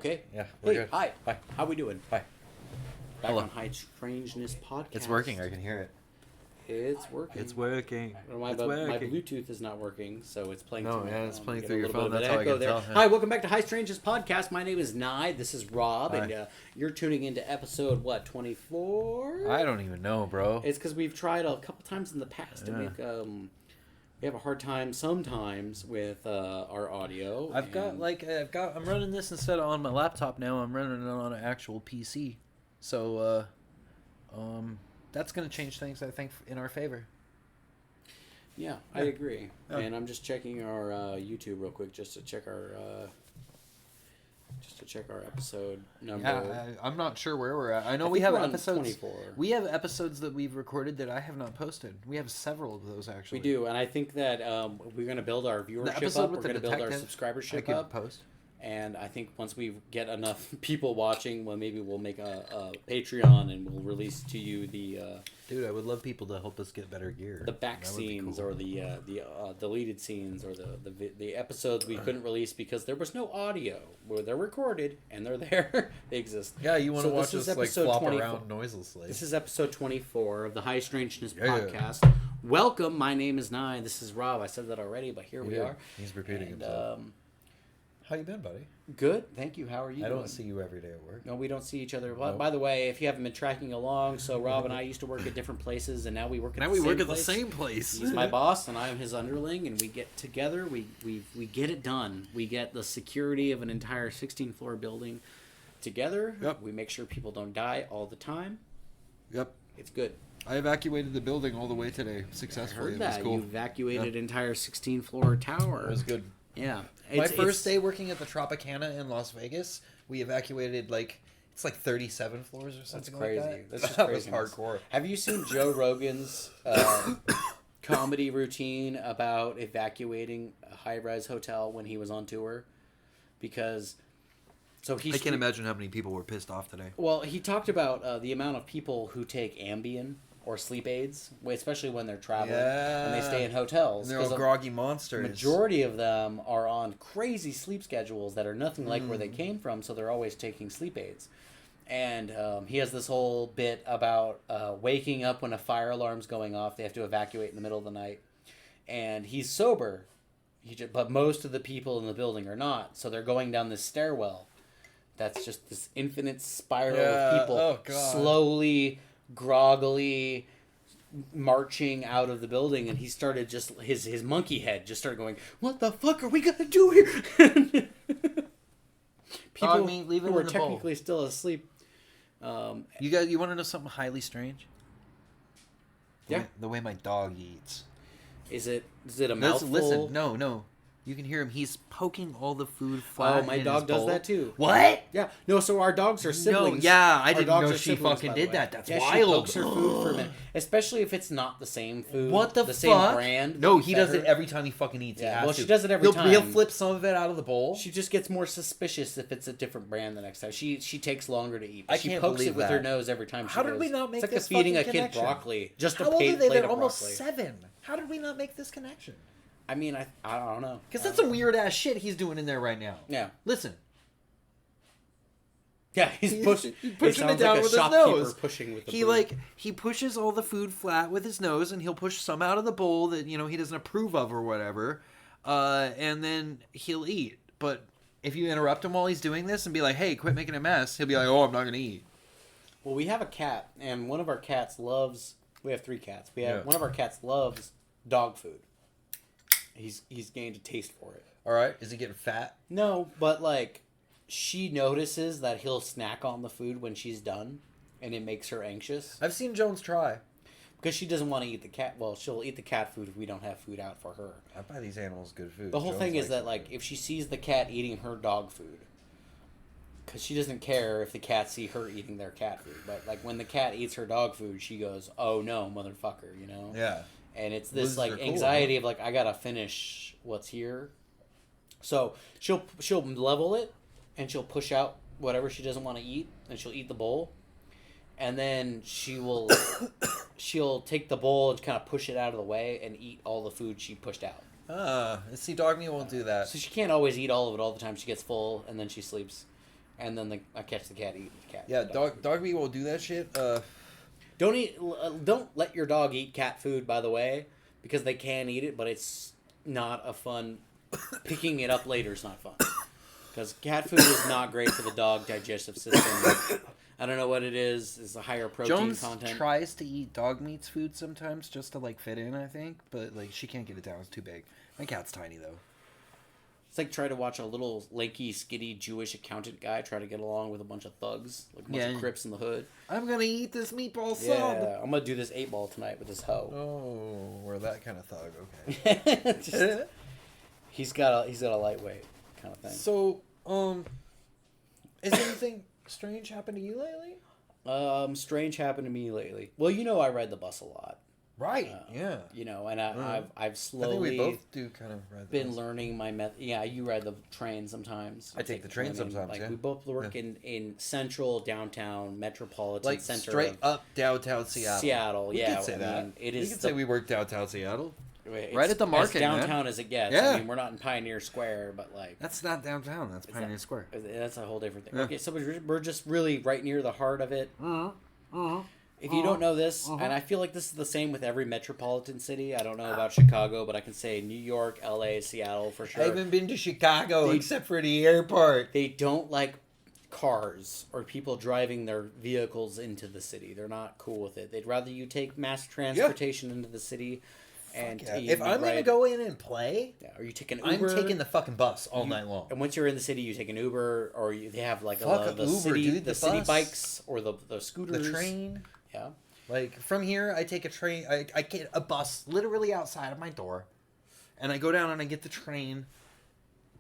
Okay. Yeah, we're Hey, good. hi. Hi. How we doing? Hi. Back Hello. on High Strangeness Podcast. It's working. I can hear it. It's working. It's working. My Bluetooth is not working, so it's playing No, through my yeah, phone. it's playing Get through a your little phone. bit of That's an how I echo can there. tell. Hi, welcome back to High Strangeness Podcast. My name is Nye. This is Rob, Hi. and you're tuning into episode, 24? I don't even know, bro. It's because we've tried a couple times in the past, and we have a hard time sometimes with our audio. I'm running this instead of on my laptop now. I'm running it on an actual PC. So, that's going to change things, I think, in our favor. Yeah, I agree. Yeah. And I'm just checking our YouTube real quick just to check our episode number. Yeah, I'm not sure where we're at. I know I we think have we're on episodes. 24. We have episodes that we've recorded that I have not posted. We have several of those actually. We do, and I think that we're going to build our viewership episode up. We're with the going to build our detective, I subscribership could up. post. And I think once we get enough people watching, well, maybe we'll make a Patreon and we'll release to you the Dude, I would love people to help us get better gear. the back That would be scenes cool. or the deleted scenes or the episodes we couldn't release because there was no audio. Where they're recorded and they're there, they exist. Yeah, you want to So watch this us is like episode flop 24. around noiselessly. This is episode 24 of the High Strangeness Yeah. Podcast. Welcome, my name is Nye. This is Rob. I said that already, but here we Yeah, are. He's repeating And, himself. How you been, buddy? Good, thank you. How are you I doing? don't see you every day at work. No, we don't see each other. Nope. By the way, if you haven't been tracking along, so Rob and I used to work at different places, and now we work at Now the we same work at place. the same place. He's my boss, and I am his underling, and we get together. We get it done. We get the security of an entire 16-floor building together. Yep. We make sure people don't die all the time. Yep. It's good. I evacuated the building all the way today successfully. Heard It was that. cool. You evacuated an entire 16-floor tower. It was good. Yeah. My first day working at the Tropicana in Las Vegas, we evacuated it's like 37 floors or something. That's crazy. Like that. That's just That was craziness. hardcore. Have you seen Joe Rogan's comedy routine about evacuating a high-rise hotel when he was on tour? Because, so he... I can't imagine how many people were pissed off today. Well, he talked about the amount of people who take Ambien or sleep aids, especially when they're traveling, and they stay in hotels. And they're all groggy monsters. Majority of them are on crazy sleep schedules that are nothing like where they came from, so they're always taking sleep aids. And he has this whole bit about waking up when a fire alarm's going off. They have to evacuate in the middle of the night. And he's sober, but most of the people in the building are not. So they're going down this stairwell. That's just this infinite spiral of people slowly, groggily marching out of the building. And he started just, his monkey head just started going, what the fuck are we going to do here? People leave it who are in the bowl. technically still asleep. You want to know something highly strange? Yeah. The way my dog eats. Is it a mouthful? Listen, no. You can hear him. He's poking all the food flat. Oh, my in dog his does bowl. that too. What? Yeah. No, so our dogs are siblings. No, yeah, I Our didn't dogs know are she siblings, fucking by the did way. that. That's yeah, wild. She pokes her food for a minute. Especially if it's not the same food. What the same fuck? brand. No, that he you does fed it her. every time he fucking eats. Yeah, He has well, to. she does it every time. He'll flip some of it out of the bowl. She just gets more suspicious if it's a different brand the next time. She takes longer to eat. I She can't pokes believe it with her that. nose every time she How did goes. we not make It's like this feeding a fucking kid connection? broccoli. Just How a old are they? plate They're of almost broccoli. 7. How did we not make this connection? I mean, I don't know. Because that's some weird ass shit he's doing in there right now. Yeah. Listen. Yeah, he's pushing it down with his nose. Pushing with the He food. he pushes all the food flat with his nose, and he'll push some out of the bowl that he doesn't approve of or whatever, and then he'll eat. But if you interrupt him while he's doing this and be like, "Hey, quit making a mess," he'll be like, "Oh, I'm not gonna eat." Well, we have a cat, and one of our cats loves. We have 3 cats. One of our cats loves dog food. He's gained a taste for it. All right, is he getting fat? No, but like, she notices that he'll snack on the food when she's done, and it makes her anxious I've seen Jones try. because she doesn't want to eat the cat. Well, she'll eat the cat food if we don't have food out for her. I buy these animals good food. The whole Jones thing is likes that it. like, if she sees the cat eating her dog food, because she doesn't care if the cats see her eating their cat food, but like when the cat eats her dog food, she goes, "Oh no, motherfucker," Yeah. And it's this Lizards like are cool, anxiety of like, I gotta finish what's here. So she'll level it, and she'll push out whatever she doesn't want to eat, and she'll eat the bowl, and then she'll take the bowl and kind of push it out of the way and eat all the food she pushed out. See, dog meat won't do that. So she can't always eat all of it all the time. She gets full and then she sleeps. and then I catch the cat eating the cat. Yeah, dog meat will do that shit. Don't let your dog eat cat food, by the way, because they can eat it, but it's not a fun. Picking it up later is not fun, because cat food is not great for the dog digestive system. I don't know what it is. It's a higher protein Jones content. Tries to eat dog meat's food sometimes just to like fit in, I think, but like she can't get it down. It's too big. My cat's tiny though. It's like trying to watch a little lanky, skitty Jewish accountant guy try to get along with a bunch of thugs, like a bunch of Crips in the hood. I'm gonna eat this meatball sub. Yeah, I'm gonna do this 8-ball tonight with this hoe. Oh, we're that kind of thug. Okay. He's got a lightweight kind of thing. So, has anything strange happened to you lately? Strange happened to me lately. Well, I ride the bus a lot. Right. Yeah. And I've slowly. I think we both do kind of ride the bus. Learning my method. Yeah, you ride the train sometimes. I take the train sometimes. Like we both work in central downtown metropolitan like center. Straight up downtown Seattle. Seattle. We yeah. could say that. It is. We could say we work downtown Seattle. It's right at the market, as downtown as it gets. Yeah. I mean, we're not in Pioneer Square, but like that's not downtown. That's Pioneer Square. That's a whole different thing. Yeah. Okay, so we're just really right near the heart of it. If you don't know this, and I feel like this is the same with every metropolitan city. I don't know about Chicago, but I can say New York, LA, Seattle for sure. I haven't been to Chicago except for the airport. They don't like cars or people driving their vehicles into the city. They're not cool with it. They'd rather you take mass transportation into the city. And if I'm going to go in and play, or you take an Uber. I'm taking the fucking bus all night long. And once you're in the city, you take an Uber, or they have like the Uber, city, dude, the city bikes, or the scooters. The train. Yeah. Like, from here, I take a train. I get a bus literally outside of my door. And I go down and I get the train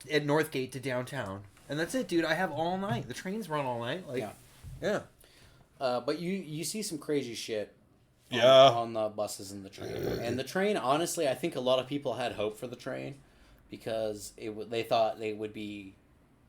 at Northgate to downtown. And that's it, dude. I have all night. The trains run all night. Like, yeah. But you see some crazy shit on the buses and the train. And the train, honestly, I think a lot of people had hope for the train because they thought they would be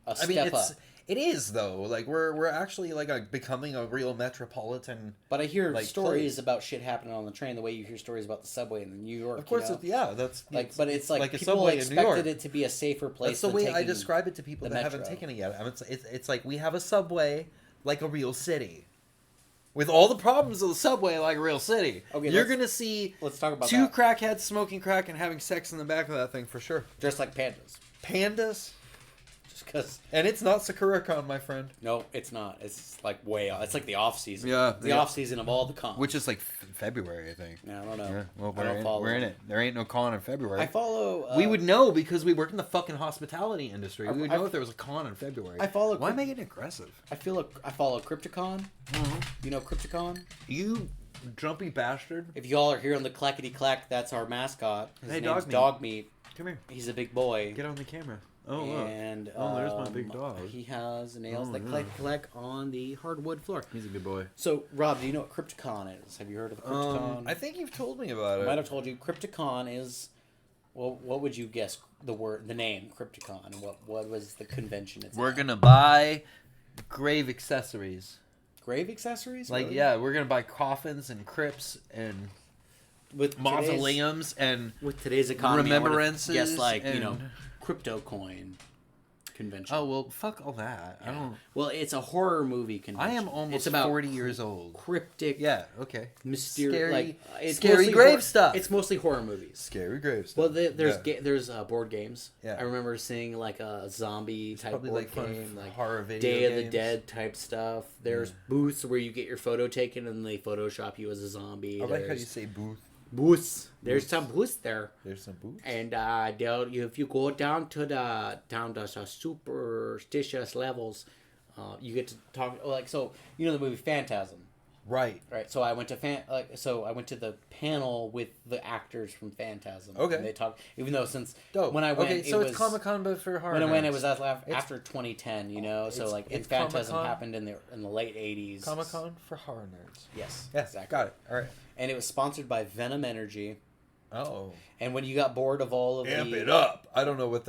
a step up. It is though. Like we're actually like becoming a real metropolitan. But I hear stories about shit happening on the train the way you hear stories about the subway in New York. Of course, that's but it's like a people subway expected in New York. It to be a safer place. That's the way I describe it to people that haven't taken it yet. I mean, it's like we have a subway like a real city. With all the problems of the subway, like a real city, you're gonna see. Let's talk about two crackheads smoking crack and having sex in the back of that thing for sure. Dressed like pandas. Pandas. Just because. And it's not SakuraCon, my friend. No, it's not. It's like way off. It's like the off season. Yeah, the off season of all the cons. Which is like February, I think. Yeah, I don't know. Yeah, well, I don't follow. We're in it. There ain't no con in February. I follow. We would know because we work in the fucking hospitality industry. We would know if there was a con in February. I follow. Why am I getting aggressive? I follow Crypticon. Mm-hmm. You know Crypticon? You jumpy bastard. If y'all are here on the clackety clack, that's our mascot. His name's Dog Meat. Come here. He's a big boy. Get on the camera. Oh, and there's my big dog. He has nails that clack on the hardwood floor. He's a good boy. So, Rob, do you know what Crypticon is? Have you heard of the Crypticon? I think you've told me about it. I might have told you. Crypticon is, well, what would you guess the name Crypticon? What was the convention? We're gonna buy grave accessories. Grave accessories? Like, really? yeah, we're gonna buy coffins and crypts and with mausoleums and with today's economy, remembrances. Guess crypto coin convention. Oh well, fuck all that. Yeah. I don't. Well, it's a horror movie convention. I am almost 40 years old. Cryptic. Yeah. Okay. Mysterious. Scary grave stuff. It's mostly horror movies. Scary grave stuff. Well, there's board games. Yeah. I remember seeing like a zombie type board game, like horror video Day of games. the Dead type stuff. There's booths where you get your photo taken and they Photoshop you as a zombie. I like how you say booth. Booths. There's some booths there. There's some booths. And if you go down to the superstitious levels, you get to talk the movie Phantasm. Right. Right. So I went to I went to the panel with the actors from Phantasm. Okay. And they talked, even though Dope. when I went, it's Comic-Con but for horror. When I went, it was after 2010. It's Phantasm Comic-Con. happened in the late 80s. Comic-Con for horror nerds. Yes. Yeah, exactly. Got it. All right. And it was sponsored by Venom Energy. Oh. And when you got bored of all of Amp it up. I don't know what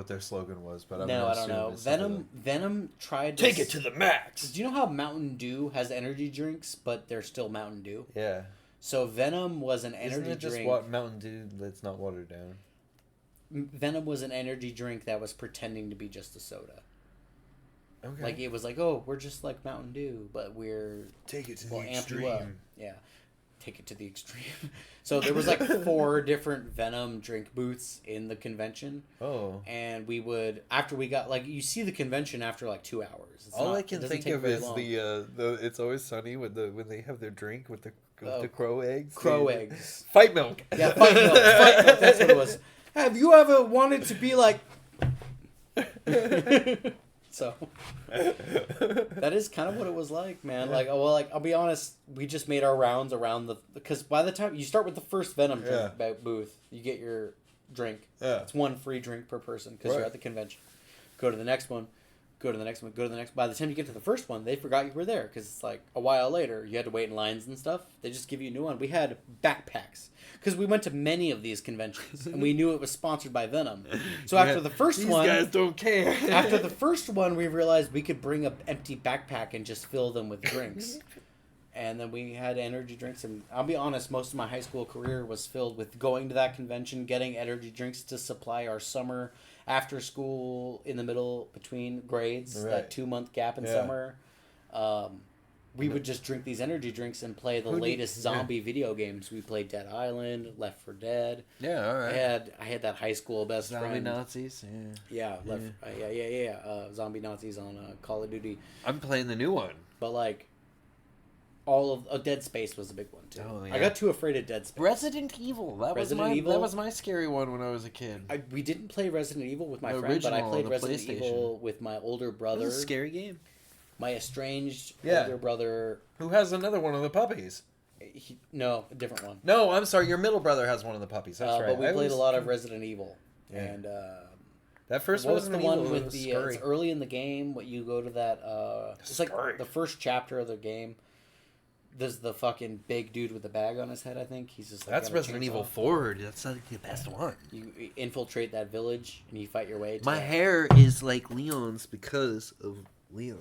their slogan was, but I don't know. Venom tried to take it to the max. Do you know how Mountain Dew has energy drinks, but they're still Mountain Dew? Yeah. So Venom was an energy drink. Isn't it just what Mountain Dew that's not watered down? Venom was an energy drink that was pretending to be just a soda. Okay. Like it was like, oh, we're just like Mountain Dew, but Take it to we'll the amp you up. extreme. Yeah, take it to the extreme. So there was like 4 different Venom drink booths in the convention. Oh. And we would, after we got, like, you see the convention after like 2 hours. All I can think of is the It's Always Sunny when they have their drink with the crow eggs. Crow eggs. Fight milk. Yeah, fight milk. Fight milk. That's what it was. Have you ever wanted to be like? So that is kind of what it was like, man. Like, well, like I'll be honest, we just made our rounds around because by the time you start with the first Venom drink booth, you get your drink. Yeah. It's 1 free drink per person because you're at the convention. Go to the next one. Go to the next one. Go to the next. By the time you get to the first one, they forgot you were there because it's like a while later. You had to wait in lines and stuff. They just give you a new one. We had backpacks because we went to many of these conventions and we knew it was sponsored by Venom. So after the first one, these guys don't care. after the first one, we realized we could bring an empty backpack and just fill them with drinks. And then we had energy drinks. And I'll be honest, most of my high school career was filled with going to that convention, getting energy drinks to supply our summer after school in the middle between grades, that 2-month gap in summer. We would just drink these energy drinks and play the latest zombie video games. We played Dead Island, Left 4 Dead. Yeah, all right. I had that high school best Zombie friend. Nazis. Yeah, Zombie Nazis on Call of Duty. I'm playing the new one. But like, all of Dead Space was a big one too. Oh, yeah. I got too afraid of Dead Space. Resident Evil. That was my scary one when I was a kid. We didn't play Resident Evil with my The friend, but I original played on the Resident PlayStation. Evil with my older brother. It was a scary game. My estranged Yeah. older brother. Who has another one of the puppies? No, a different one. No, I'm sorry. Your middle brother has one of the puppies. That's right. But we played a lot of Resident Evil. Yeah. And that first what was the Resident one Evil with was the? scary. It's early in the game. What you go to that? It's like the first chapter of the game. There's the fucking big dude with the bag on his head. I think he's just. Like, That's Resident Evil 4. That's like the best one. You infiltrate that village and you fight your way. My hair is like Leon's because of Leon.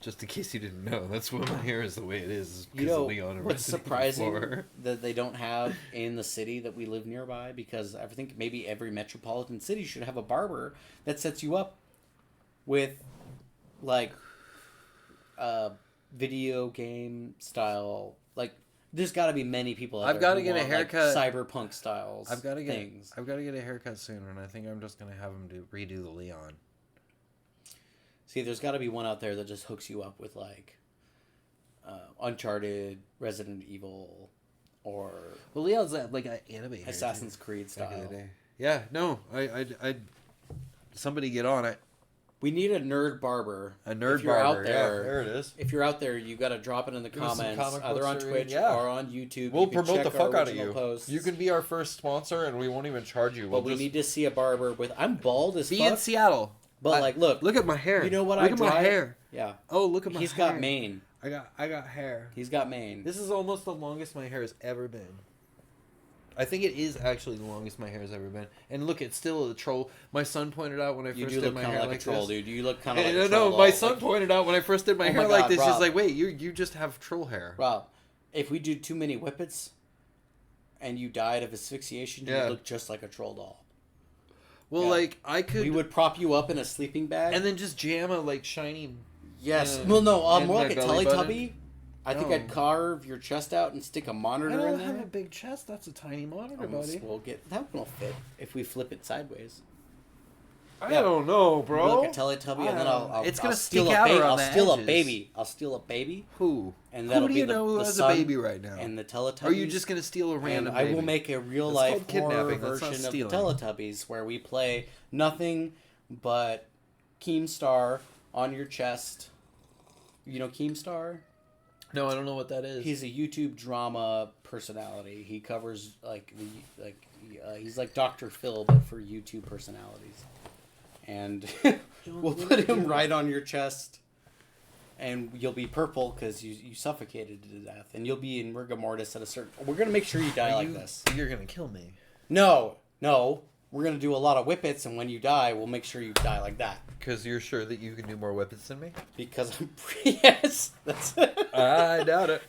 Just in case you didn't know, that's why my hair is the way it is. You know, of Leon and what's Resident surprising Evil 4. that they don't have in the city that we live nearby, because I think maybe every metropolitan city should have a barber that sets you up with, like, video game style. Like, there's got to be many people out I've there got to who get a want, haircut. like, cyberpunk styles. I've got to get things. I've got to get a haircut soon, and I think I'm just gonna have him redo the Leon. See, there's got to be one out there that just hooks you up with, like, Uncharted, Resident Evil, or Leon's like an anime Assassin's Creed back in style. the day. Yeah, no, I somebody get on it. We need a nerd barber. A nerd if you're barber. Out there, yeah, there it is. If you're out there, you got to drop it in the Give us some comments, comic either on books or- Twitch yeah. or on YouTube. We'll You can promote the check our fuck out of original you. posts. You can be our first sponsor, and we won't even charge you. But we need to see a barber with. I'm bald as be fuck. in Seattle. But like, look at my hair. You know what? Look I at drive, my hair. Yeah. Oh, look at my hair. He's got mane. I got hair. He's got mane. This is almost the longest my hair has ever been. I think it is actually the longest my hair has ever been. And look, it's still a troll. My son pointed out when I You first do did look my kind hair of like a troll, this. dude. You look kind of like No, a troll. my son pointed out when I first did my Oh hair my like God, this. Rob. He's like, wait, you just have troll hair. Rob, if we do too many whippets, and you died of asphyxiation, you Yeah. look just like a troll doll. Well, Yeah. like I could, We would prop you up in a sleeping bag. and then just jam a like shiny. Yes. Well, no, in more my like a belly button? Teletubby. I think No. I'd carve your chest out and stick a I monitor don't in have a there. big chest. That's a tiny monitor, Almost, buddy. we'll get that one will fit if we flip it sideways. I Yeah. don't know, We'll bro. look at Teletubby, and then I'll It's I'll gonna steal stick a out baby. around I'll the steal a edges. baby. I'll steal a baby, Who? and Who that'll do be you know who the has son a baby right now? and the Teletubbies. Or are you just gonna steal a And random I baby? will make a real That's life called kidnapping. horror That's not version of the stealing. Teletubbies, where we play nothing but Keemstar on your chest. You know Keemstar? No, I don't know what that is. He's a YouTube drama personality. He covers he's like Dr. Phil, but for YouTube personalities. And we'll put him right on your chest, and you'll be purple because you suffocated to death, and you'll be in rigor mortis at a certain. We're gonna make sure you die like this. You're gonna kill me. No, we're gonna do a lot of whippets, and when you die, we'll make sure you die like that. Because you're sure that you can do more weapons than me? Because I'm yes, that's I doubt it.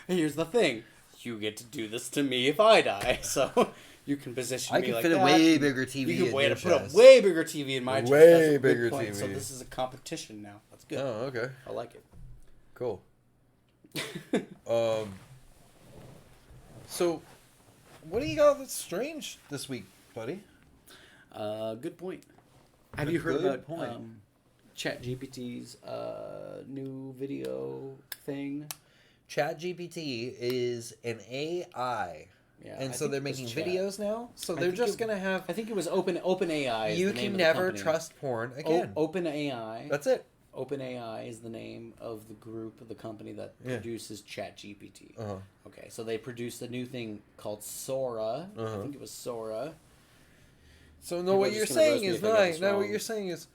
Here's the thing. you get to do this to me if I die. So you can position me like that. I can fit a way bigger TV You can in put a way bigger TV in my chest. Way bigger TV. So this is a competition now. That's good. Oh, okay. I like it. Cool. So, what do you got that's strange this week, buddy? Good point. Have you heard about ChatGPT's new video thing? ChatGPT is an AI. Yeah, and so they're making videos now. So they're just going to have... I think it was OpenAI. You can never trust porn again. OpenAI. That's it. OpenAI is the name of the group of the company that produces ChatGPT. Uh-huh. Okay, so they produced a new thing called Sora. I think it was Sora. So no, what you're saying is what you're saying is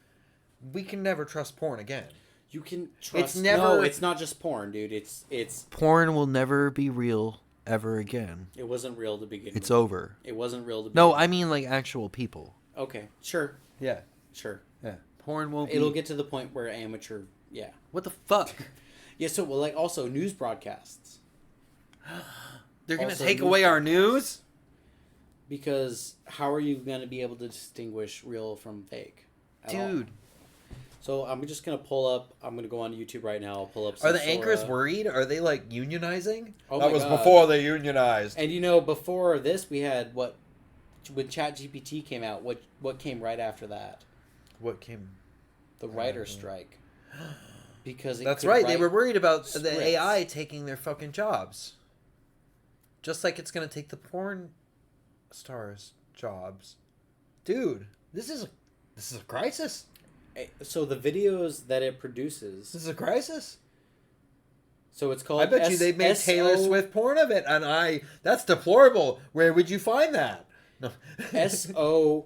we can never trust porn again. You can trust. No, it's not just porn, dude. It's porn will never be real ever again. It wasn't real to begin with. It's over. It wasn't real to begin No, I mean like actual people. Okay, sure. Yeah. Sure. Yeah. Porn will be... It'll get to the point where amateur... Yeah. What the fuck? Yeah, so, well, like, also, news broadcasts. They're going to take away our news? Because how are you going to be able to distinguish real from fake? Dude. So I'm just going to pull up... I'm going to go on YouTube right now. I'll pull up some Are the anchors worried? Are they, like, unionizing? Oh that was God. Before they unionized. And, you know, before this, we had what... When ChatGPT came out, what came right after that? What came? The writer's strike. Because that's right. They were worried about the AI taking their fucking jobs. Just like it's going to take the porn stars' jobs. Dude, this is a crisis. So the videos that it produces... This is a crisis. So it's called... I bet you they made Taylor Swift porn of it, and that's deplorable. Where would you find that? No. S-O...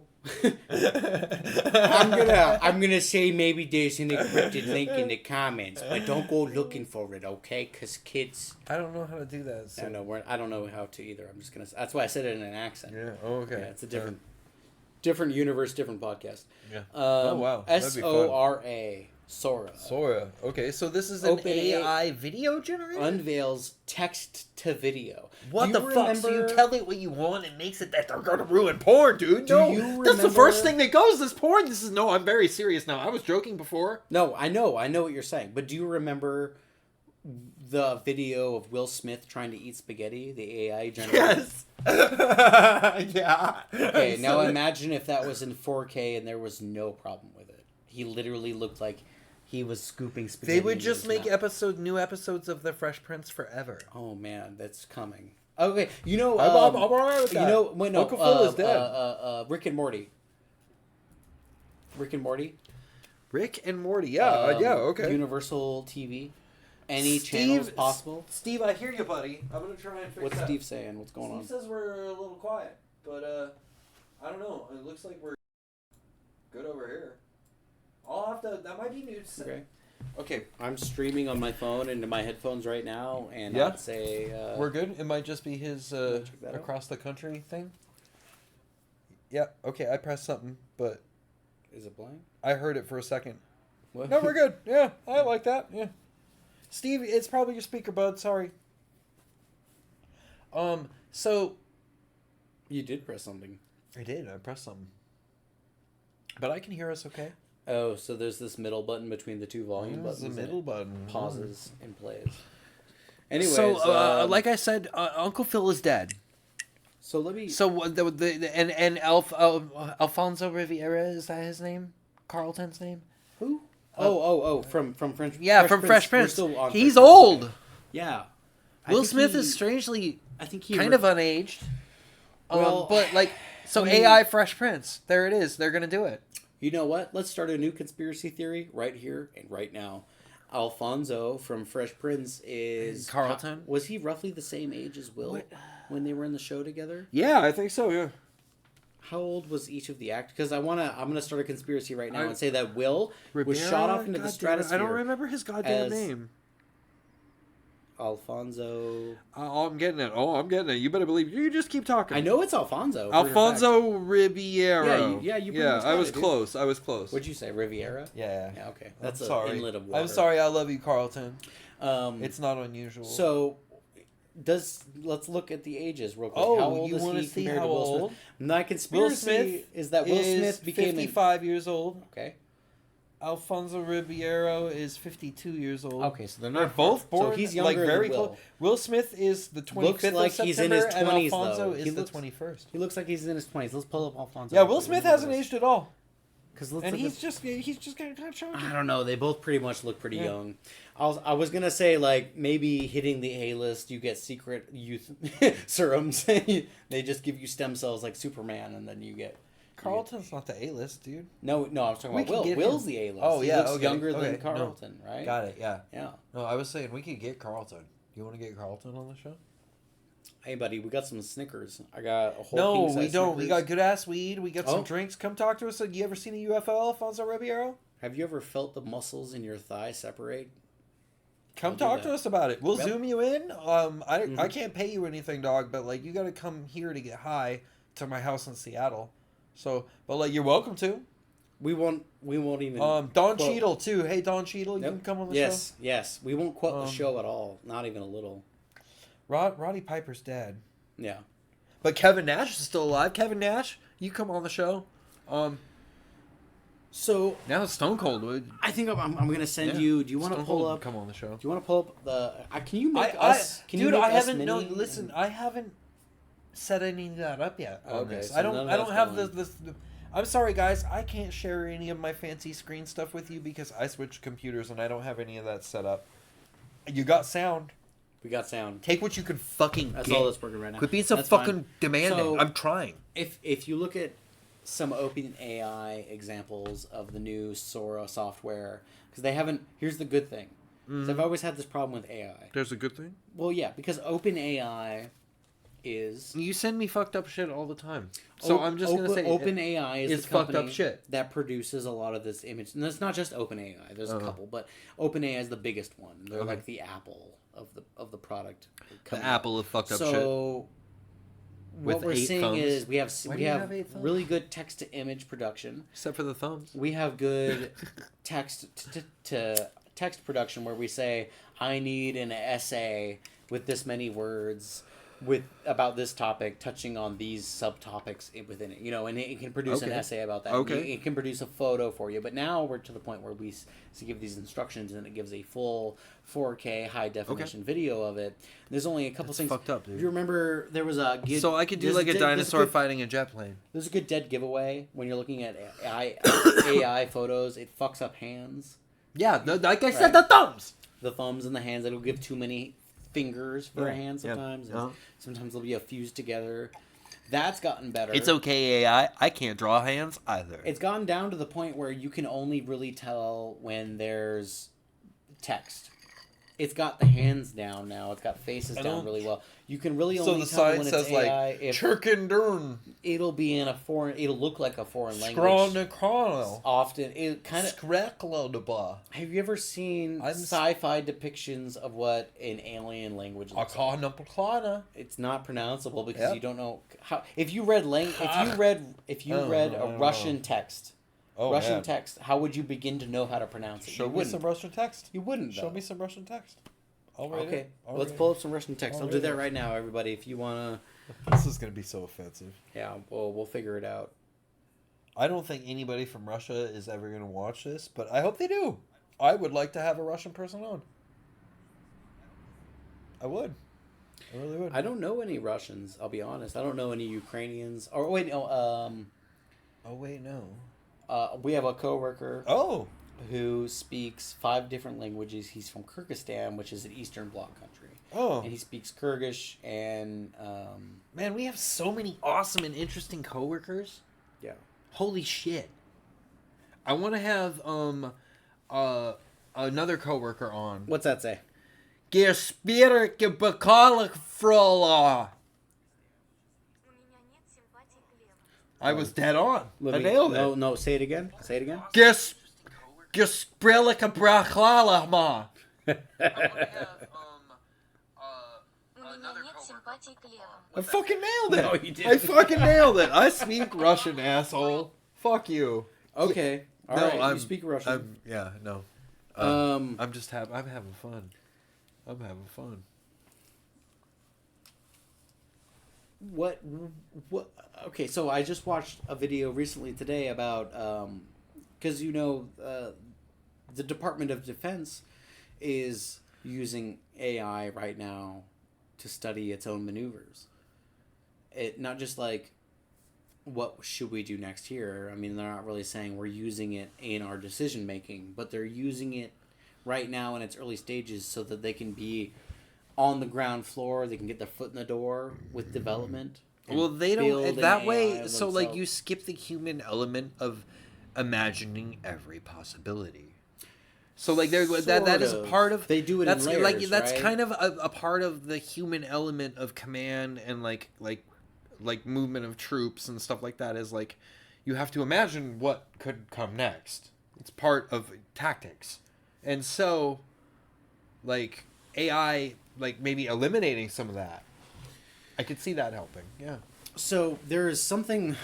I'm gonna say maybe there's an encrypted link in the comments, but don't go looking for it, okay? Because kids... I don't know how to do that. So. I don't know how to either. I'm just gonna... That's why I said it in an accent. Yeah, oh, okay. Yeah, it's a different universe, different podcast. Yeah. Oh, wow. S-O-R-A. Sora. Sora. Okay, so this is an AI video generator? Unveils text to video. What the fuck? So you tell it what you want and makes it that they're going to ruin porn, dude. No, that's the first thing that goes, this porn. I'm very serious now. I was joking before. No, I know what you're saying. But do you remember the video of Will Smith trying to eat spaghetti? The AI generator? Yes. Yeah. Okay, now imagine if that was in 4K and there was no problem with it. He literally looked like he was scooping spaghetti. They would just make new episodes of The Fresh Prince forever. Oh man, that's coming. Okay, you know, I'm all right with that. You know, wait, no, Uncle Phil is dead. Rick and Morty. Rick and Morty. Rick and Morty. Yeah, yeah, okay. Universal TV. Any channels possible. Steve, I hear you, buddy. I'm gonna try and fix What's Steve saying? What's going on? Steve says we're a little quiet, but I don't know. It looks like we're good over here. I'll have to... That might be new to say. Okay. I'm streaming on my phone into my headphones right now, and yeah? I'd say... we're good? It might just be his across the country thing? Yeah, okay, I pressed something, but... Is it blank? I heard it for a second. What? No, we're good. Yeah, I like that. Yeah. Steve, it's probably your speaker, bud. Sorry. So... You did press something. I did. I pressed something. But I can hear us okay. Oh, so there's this middle button between the two volume buttons. The middle button. Pauses and plays. Anyways, so like I said, Uncle Phil is dead. So let me. So Alfonso Riviera, is that his name? Carlton's name? Who? From French. Yeah, from Fresh Prince. He's old. Yeah. Will Smith is strangely. I think he kind of unaged. Well, but like, so AI Fresh Prince. There it is. They're gonna do it. You know what? Let's start a new conspiracy theory right here and right now. Alfonso from Fresh Prince is... Carlton? Was he roughly the same age as Will when they were in the show together? Yeah, I think so, yeah. How old was each of the actors? Because I'm gonna start a conspiracy right now and say that Will was shot off into the stratosphere. I don't remember his goddamn name. Alfonso. I'm getting it. You better believe. You just keep talking. I know it's Alfonso. Alfonso Riviera. Yeah, you. I was close. What'd you say, Riviera? Yeah. Yeah. Okay. That's an inlet of water. I'm sorry. I love you, Carlton. It's not unusual. So, let's look at the ages real quick. Oh, How old you is want to he see compared how to Will old? Smith? My conspiracy is that Will Smith became 55 years old. Okay. Alfonso Ribeiro is 52 years old. Okay, so they're They're not both born So he's younger very than Will. close. Will Smith is the 25th Looks like of he's in his September, 20s, and Alfonso though. is the 21st. He looks like he's in his 20s. Let's pull up Alfonso. Yeah, Will Smith hasn't aged at all. And he's just kind of chunky. I don't know. They both pretty much look pretty Yeah. young. I was gonna say like maybe hitting the A-list, you get secret youth serums. They just give you stem cells like Superman, and then you get. Carlton's not the A-list, dude. No, I was talking We about can Will. get Will's him. the A-list. Oh, yeah, He looks okay, younger than okay, Carlton, right? Got it, yeah. Yeah. No, I was saying we could get Carlton. You want to get Carlton on the show? Hey, buddy, we got some Snickers. I got a whole. No, king-size we don't. We Snickers. got good ass weed. We got some Oh. drinks. Come talk to us. You ever seen a UFO, Alfonso Ribeiro? Have you ever felt the muscles in your thigh separate? Come I'll do talk that. to us about it. We'll Yep. zoom you in. I can't pay you anything, dog, but like you got to come here to get high to my house in Seattle. So, but like you're welcome to. We won't even. Don quote- Cheadle too. Hey, Don Cheadle, you Yep. can come on the Yes, yes. We won't quote the Um, show at all. Not even a little. show. Roddy Piper's dad. Yeah. But Kevin Nash is still alive. Kevin Nash, you come on the show. So Now it's Stone Cold. Would I think I'm gonna send you. Do you want to Stone pull Cold up? come on the show? Do you want to pull up the? Can you make us? Can dude, you make I us haven't. No, mini? listen, I haven't set any of that up yet. On Okay, this. so I none don't. of I don't that's have going. this. I'm sorry, guys. I can't share any of my fancy screen stuff with you because I switched computers and I don't have any of that set up. You got sound. We got sound. Take what you can fucking That's get. all that's working right now. Quit being so That's fucking fine. demanding. So- I'm trying. If you look at some open AI examples of the new Sora software, because they haven't. Here's the good thing. 'Cause I've always had this problem with AI. There's a good thing. Well, yeah, because open AI is. You send me fucked up shit all the time. So I'm just gonna say OpenAI is it's the company fucked up shit. that produces a lot of this image, and it's not just OpenAI. There's a couple, but OpenAI is the biggest one. They're Okay. like the Apple of the product. The company. Apple of fucked up shit. So what With we're 8 seeing thumbs. is we have Why we do you have, have 8 thumbs? really good text to image production. Except for the thumbs. We have good text to text production where we say I need an essay with this many words with about this topic touching on these subtopics within it, and it can produce an Okay. essay about that. Okay. It can produce a photo for you, but now we're to the point where we give these instructions and it gives a full 4K high definition video of it. There's only a couple That's things. fucked up, dude. If you remember, there was a So I could do like a dinosaur fighting a jet plane. There's a good dead giveaway when you're looking at AI photos. It fucks up hands. Yeah, like I said, Right. the thumbs. The thumbs and the hands. It'll give too many fingers for a Yeah, hand yeah. sometimes. and Uh-huh. Sometimes they'll be fused together. That's gotten better. It's okay, AI. I can't draw hands either. It's gotten down to the point where you can only really tell when there's text. It's got the hands down now. It's got faces I down don't- really well. You can really so only the tell sign when says it's AI like if Chirkendurn, it'll be in a foreign. It'll look like a foreign language. Skronekrono, Often, it kind of. Skreklodaba, Have you ever seen sci-fi depictions of what an alien language looks like? Akanapaklana. It's not pronounceable because Yep. you don't know how. If you read a Russian text, Oh, text, how would you begin to know how to pronounce it? Show You me wouldn't. some Russian text. You wouldn't. Show Though. me some Russian text. I'll read Okay, it. I'll let's read pull it. up some Russian text. I'll I'll do read that it. right now, everybody. If you wanna, This is gonna be so offensive. yeah, we'll figure it out. I don't think anybody from Russia is ever gonna watch this, but I hope they do. I would like to have a Russian person on. I would. I really would. I don't know any Russians. I'll be honest. I don't know any Ukrainians. Or wait, no. Oh wait, no. We have a coworker Oh. who speaks 5 different languages. He's from Kyrgyzstan, which is an Eastern Bloc country. Oh. And he speaks Kyrgyz and Man, we have so many awesome and interesting coworkers. yeah. Holy shit. I want to have another coworker on. What's that say? Gespirke Bakalik Frola. I was dead on. I nailed it. No, say it again. Say it again. Gespirke Brachlala ma. I fucking nailed it. No, you didn't. I fucking nailed it. I speak Russian, asshole. Fuck you. Okay. All No, right. You speak Russian. No. I'm just I'm having fun. I'm having fun. what okay, so I just watched a video recently today about because the Department of Defense is using AI right now to study its own maneuvers. It not just like what should we do next year. I mean, they're not really saying we're using it in our decision making, but they're using it right now in its early stages so that they can be on the ground floor, they can get their foot in the door with development. Well, they don't that way. So, like, themselves. you skip the human element of imagining every possibility. So, like, that is part of. They do it. That's in layers, like that's right? kind of a part of the human element of command and like movement of troops and stuff like that. Is like you have to imagine what could come next. It's part of tactics, and so like AI. Like maybe eliminating some of that. I could see that helping. Yeah. So there is something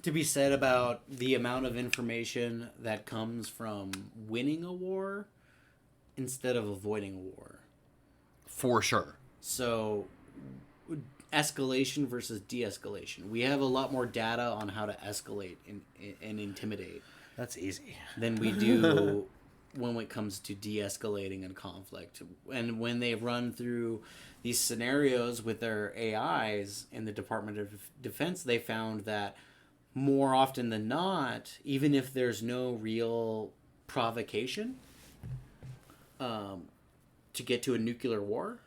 to be said about the amount of information that comes from winning a war instead of avoiding a war. For sure. So escalation versus de-escalation. We have a lot more data on how to escalate and intimidate. That's easy. Than we do when it comes to de-escalating a conflict. And when they run through these scenarios with their AIs in the Department of Defense, they found that more often than not, even if there's no real provocation to get to a nuclear war,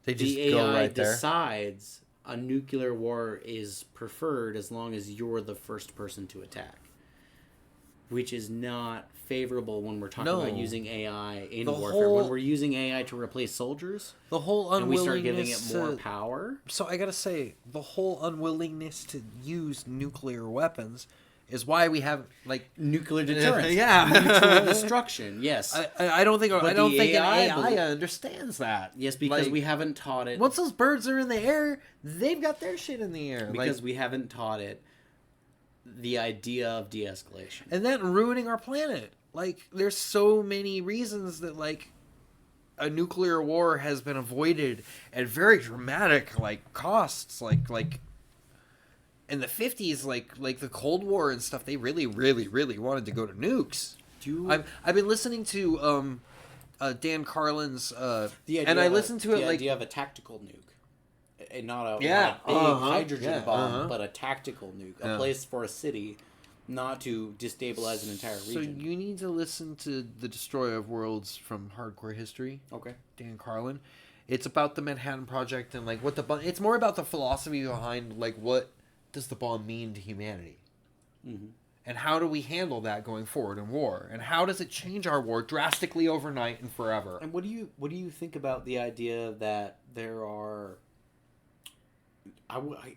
They just the go AI right there. decides a nuclear war is preferred as long as you're the first person to attack. Which is not favorable when we're talking about using AI in warfare. When we're using AI to replace soldiers, the whole and we unwillingness start giving it more power. So I gotta say, the whole unwillingness to use nuclear weapons is why we have like Nuclear deterrence. Yeah. Mutual destruction. Yes. I don't think But I don't the think AI an AI understands that. Yes, because Like, we haven't taught it. once those birds are in the air, they've got their shit in the air. Because we haven't taught it the idea of de-escalation. And then ruining our planet. Like, there's so many reasons that, like, a nuclear war has been avoided at very dramatic, like, costs. Like in the 50s, like the Cold War and stuff, they really, really, really wanted to go to nukes. I've been listening to Dan Carlin's, and I listened to it, the like... idea of a tactical nuke. And not a, Yeah. not a big hydrogen bomb, Uh-huh. but a tactical nuke. A place for a city, not to destabilize an entire region. So you need to listen to The Destroyer of Worlds from Hardcore History. Okay. Dan Carlin. It's about the Manhattan Project and like what the bomb... It's more about the philosophy behind like what does the bomb mean to humanity. Mm-hmm. And how do we handle that going forward in war? And how does it change our war drastically overnight and forever? And what do you think about the idea that there are...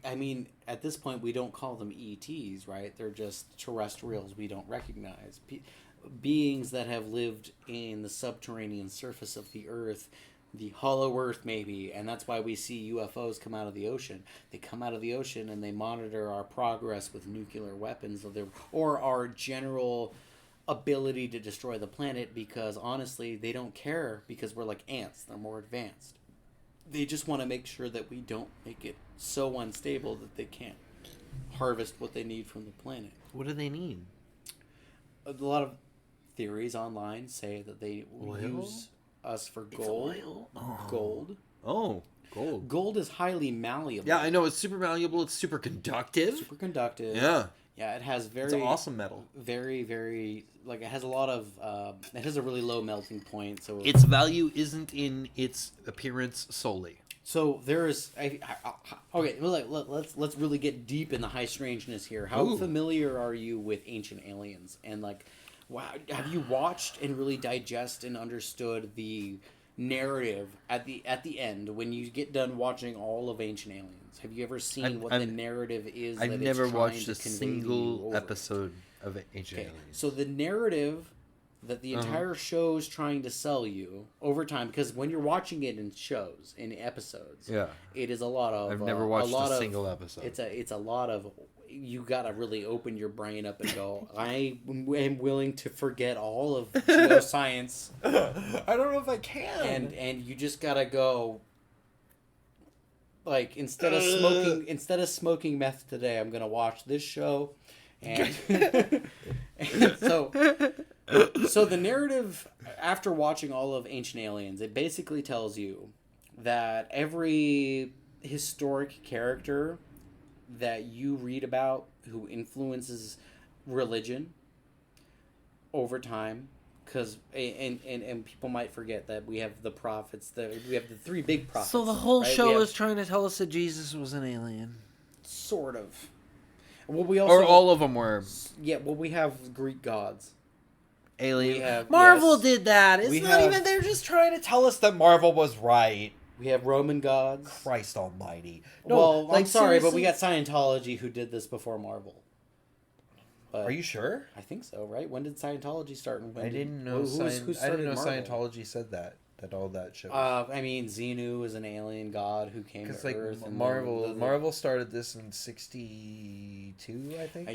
I mean, at this point, we don't call them ETs, right? They're just terrestrials we don't recognize. Beings that have lived in the subterranean surface of the Earth, the hollow Earth maybe, and that's why we see UFOs come out of the ocean. They come out of the ocean and they monitor our progress with nuclear weapons or our general ability to destroy the planet because, honestly, they don't care because we're like ants. They're more advanced. They just want to make sure that we don't make it so unstable that they can't harvest what they need from the planet. What do they need? A lot of theories online say that they will use us for gold. Gold. Oh, gold. Gold is highly malleable. Yeah, I know. It's super malleable. It's super conductive. Super conductive. Yeah. Yeah, it has very... It's an awesome metal. Very, very... Like, it has a lot of... it has a really low melting point, so... Its value isn't in its appearance solely. So, there is... okay, well, let's really get deep in the high strangeness here. How familiar are you with Ancient Aliens? And, like, wow, have you watched and really digest and understood the narrative at the end when you get done watching all of Ancient Aliens? Have you ever seen what the narrative is? I've never watched a single episode of Ancient Aliens. So the narrative that the entire show's trying to sell you over time, because when you're watching it in shows, in episodes, it is a lot of... I've never watched a single episode. It's a lot of... You gotta really open your brain up and go, I am willing to forget all of geoscience. I don't know if I can. And you just gotta go... like instead of smoking meth today, I'm gonna watch this show, and, and so the narrative after watching all of Ancient Aliens, it basically tells you that every historic character that you read about who influences religion over time, because and people might forget that we have the prophets, we have the three big prophets. So the whole right? show is trying to tell us that Jesus was an alien. Sort of. Well, we also, or all of them were. Yeah, well, we have Greek gods. Alien. Marvel did that. It's not even. They're just trying to tell us that Marvel was right. We have Roman gods. Christ Almighty. No, well, I'm sorry, seriously? But we got Scientology who did this before Marvel. But are you sure? I think so. Right? When did Scientology start? And when I didn't know. I didn't know Scientology said that. That all that shit. I mean, Xenu is an alien god who came to Earth. And Marvel started this in '62, I think.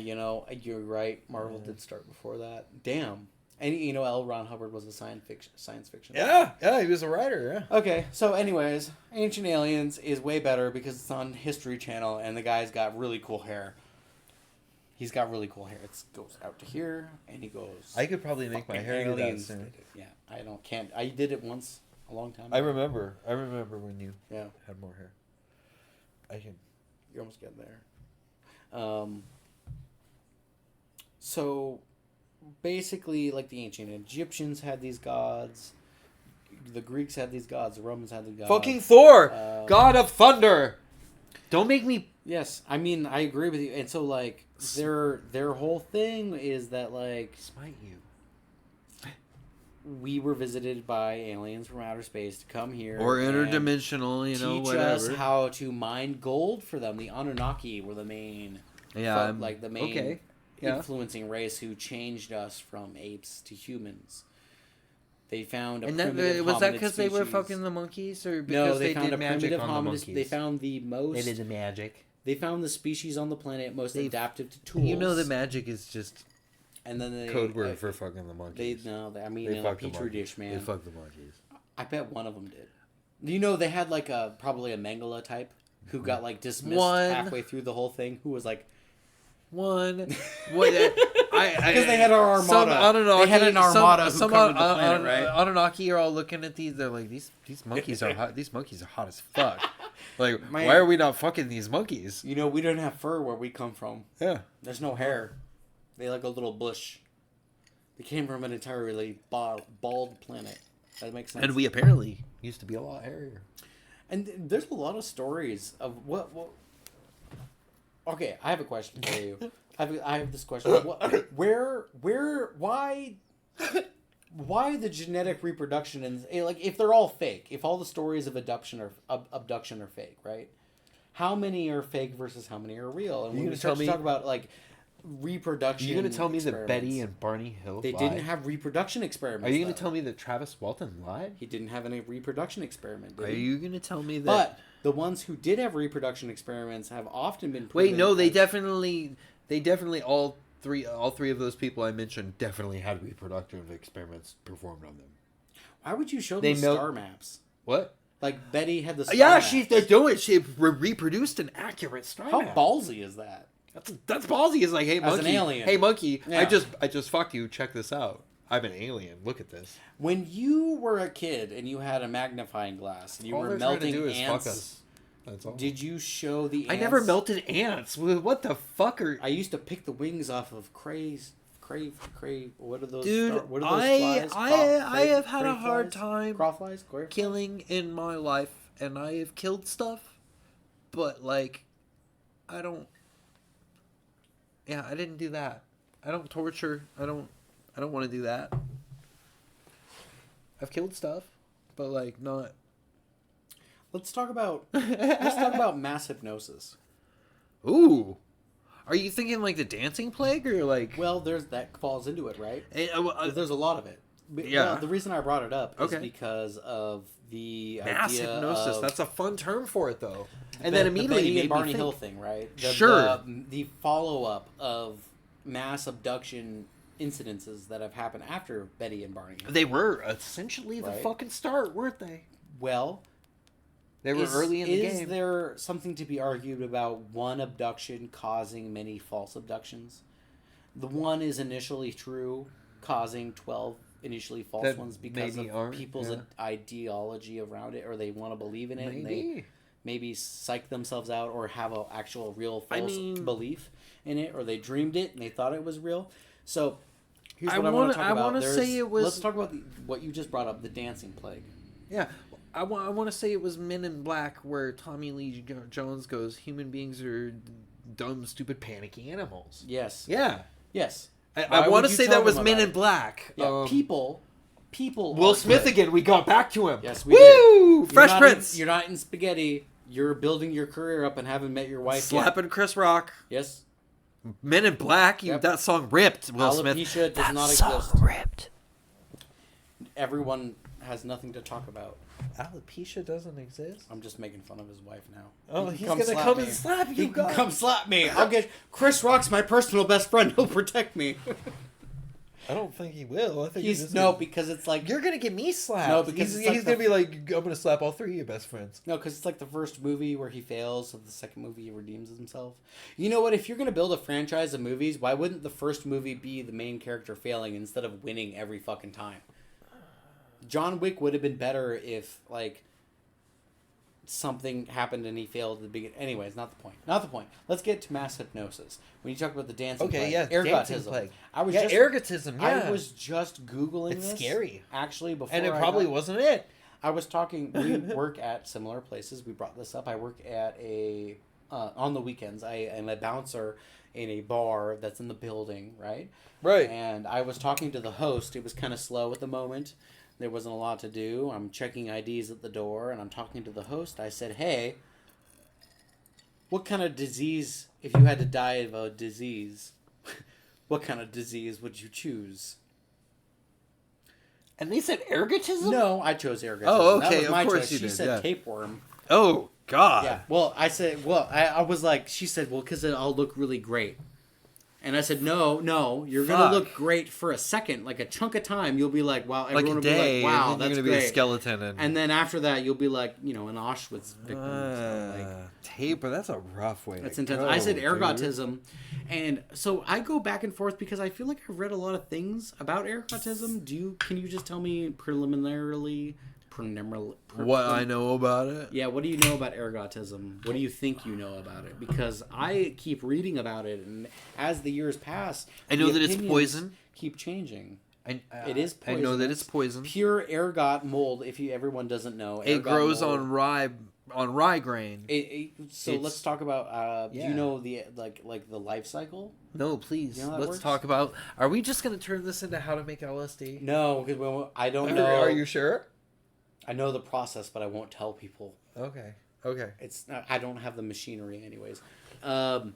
You're right. Marvel did start before that. Damn. And L. Ron Hubbard was a science fiction. Yeah, he was a writer. Yeah. Okay, so anyways, Ancient Aliens is way better because it's on History Channel, and the guy's got really cool hair. He's got really cool hair. It goes out to here, and he goes. I could probably make my hair do that soon. Yeah, can't. I did it once a long time ago. I remember when you had more hair. You're almost getting there. So. Basically, like the ancient Egyptians had these gods, the Greeks had these gods, the Romans had the gods. Fucking Thor, god of thunder. Don't make me. Yes, I mean I agree with you, and so like their whole thing is that like smite you. We were visited by aliens from outer space to come here or interdimensional, teach us how to mine gold for them. The Anunnaki were the main, influencing race who changed us from apes to humans. They found was that because they were fucking the monkeys, or because they found did magic on the monkeys? They found the most. They did the magic. They found the species on the planet most adaptive to tools. The magic is just. And then code word for fucking the monkeys. In a petri dish, man. They fucked the monkeys. I bet one of them did. They had like probably a Mangala type who got like dismissed halfway through the whole thing. Who was like. Because they had our armada. They had an armada who covered the planet, right? Anunnaki are all looking at these. They're like, these monkeys are hot. These monkeys are hot as fuck. Like, man, why are we not fucking these monkeys? We don't have fur where we come from. Yeah. There's no hair. They like a little bush. They came from an entirely bald planet. That makes sense. And we apparently used to be a lot hairier. And there's a lot of stories of what. Okay, I have a question for you. I have this question. Why the genetic reproduction and if they're all fake, if all the stories of abduction are fake, right? How many are fake versus how many are real? And when we start to talk about reproduction, you're going to tell me that Betty and Barney Hill they didn't have reproduction experiments. Are you going to tell me that Travis Walton lied? He didn't have any reproduction experiment. Are you going to tell me that? But the ones who did have reproduction experiments have often been proven. Wait, no, they definitely all three of those people I mentioned definitely had reproductive experiments performed on them. Why would you show them star maps? What? Like Betty had the star maps. They're doing it. She reproduced an accurate star map. How ballsy is that? That's ballsy. It's like, hey monkey, as an alien. Hey monkey, yeah. I just fucked you. Check this out. I'm an alien. Look at this. When you were a kid and you had a magnifying glass and you were melting ants, fuck us. That's all. Did you show the ants? I never melted ants. What the fuck are? I used to pick the wings off of crave. What are those? Dude, what are those flies? I have had a hard time crawflies, killing in my life, and I have killed stuff, but I don't. Yeah, I didn't do that. I don't torture. I don't want to do that. I've killed stuff, but not. Let's talk about mass hypnosis. Ooh. Are you thinking the dancing plague or Well, that falls into it, right? There's a lot of it. Yeah. Well, the reason I brought it up is because of the mass idea hypnosis. of, that's a fun term for it, though. And then immediately the Barney Hill thing, right? Sure. The follow-up of mass abduction incidences that have happened after Betty and Barney Hill. They were essentially the fucking start, weren't they? Well, They were early in the game. Is there something to be argued about one abduction causing many false abductions? The one is initially true, causing 12 initially false ones because of people's ideology around it, or they want to believe in it, and they maybe psych themselves out or have an actual real false belief in it, or they dreamed it and they thought it was real. So here's what I want to talk about. Let's talk about what you just brought up, the dancing plague. Yeah. I want to say it was Men in Black, where Tommy Lee Jones goes, human beings are dumb, stupid, panicky animals. Yes. Yeah. Yes. I want to say that was Men in Black. Yeah, people. Will Smith again. We got back to him. Yes, we did. Fresh Prince. You're not in spaghetti. You're building your career up and haven't met your wife Slapping yet. Chris Rock. Yes. Men in Black. That song ripped. Will Smith. Alopecia does not exist. That song ripped. Everyone has nothing to talk about. Alopecia doesn't exist? I'm just making fun of his wife now. Oh, he's going to come and slap you. He can come slap me. I'll get... Chris Rock's my personal best friend. He'll protect me. I don't think he will. I think because it's like... You're going to get me slapped. No, because he's going to be like, I'm going to slap all three of your best friends. No, because it's like the first movie where he fails, so the second movie he redeems himself. You know what? If you're going to build a franchise of movies, why wouldn't the first movie be the main character failing instead of winning every fucking time? John Wick would have been better if, like, something happened and he failed at the beginning. Anyways, not the point. Let's get to mass hypnosis. When you talk about the dancing plague. Dancing plague. Ergotism, yeah. I was just Googling this. It's scary. Actually, before and it probably wasn't it. I was talking, we work at similar places. We brought this up. I work at on the weekends, I am a bouncer in a bar that's in the building, right? Right. And I was talking to the host. It was kind of slow at the moment. There wasn't a lot to do. I'm checking IDs at the door, and I'm talking to the host. I said, hey, what kind of disease, if you had to die of a disease, what kind of disease would you choose? And they said ergotism? No, I chose ergotism. Oh, okay, that was my of course choice. you She did, said tapeworm. Oh, God. Yeah, well, I said, I was like, she said, well, because I'll look really great. And I said, no, you're going to look great for a second, like a chunk of time. You'll be like, wow, everyone will be like, wow, that's you're great. Be a skeleton. And then after that, you'll be like, an Auschwitz victim. Taper, that's a rough way that's to intense. go, I said ergotism. And so I go back and forth because I feel like I've read a lot of things about ergotism. Can you just tell me preliminarily what I know about it? Yeah, what do you know about ergotism? What do you think you know about it? Because I keep reading about it, and as the years pass, I know that it's poison. Keep changing. It is poison. I know that it's poison. Pure ergot mold. If everyone doesn't know, it grows mold. on rye grain. Let's talk about. Do you know the like the life cycle? No, please. You know let's talk about. Are we just going to turn this into how to make LSD? No, because I don't know. Are you sure? I know the process, but I won't tell people. Okay. It's not, I don't have the machinery, anyways, and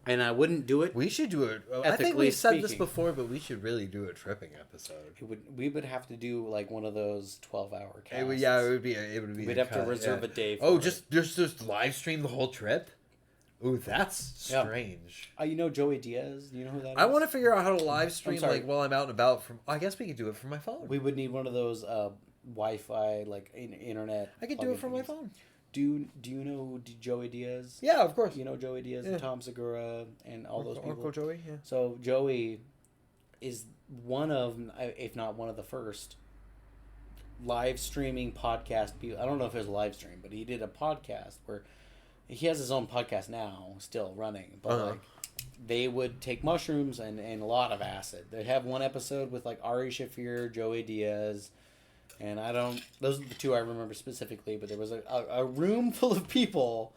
I wouldn't do it. We should do it. I think we've said this before, but we should really do a tripping episode. We would have to do like one of those 12-hour casts. It would be. We'd have to reserve a day. Just live stream the whole trip. Ooh, that's strange. Joey Diaz. Do you know who that is? I want to figure out how to live stream while I'm out and about. I guess we could do it from my phone. We would need one of those Wi-Fi internet. I could do it from my phone. Do you know Joey Diaz? Yeah, of course. You know Joey Diaz and Tom Segura and all those people. Uncle Joey. Yeah. So Joey is one of, if not one of the first, live streaming podcast people. I don't know if it was a live stream, but he did a podcast where he has his own podcast now, still running. But they would take mushrooms and a lot of acid. They'd have one episode with like Ari Shaffir, Joey Diaz. And those are the two I remember specifically, but there was a room full of people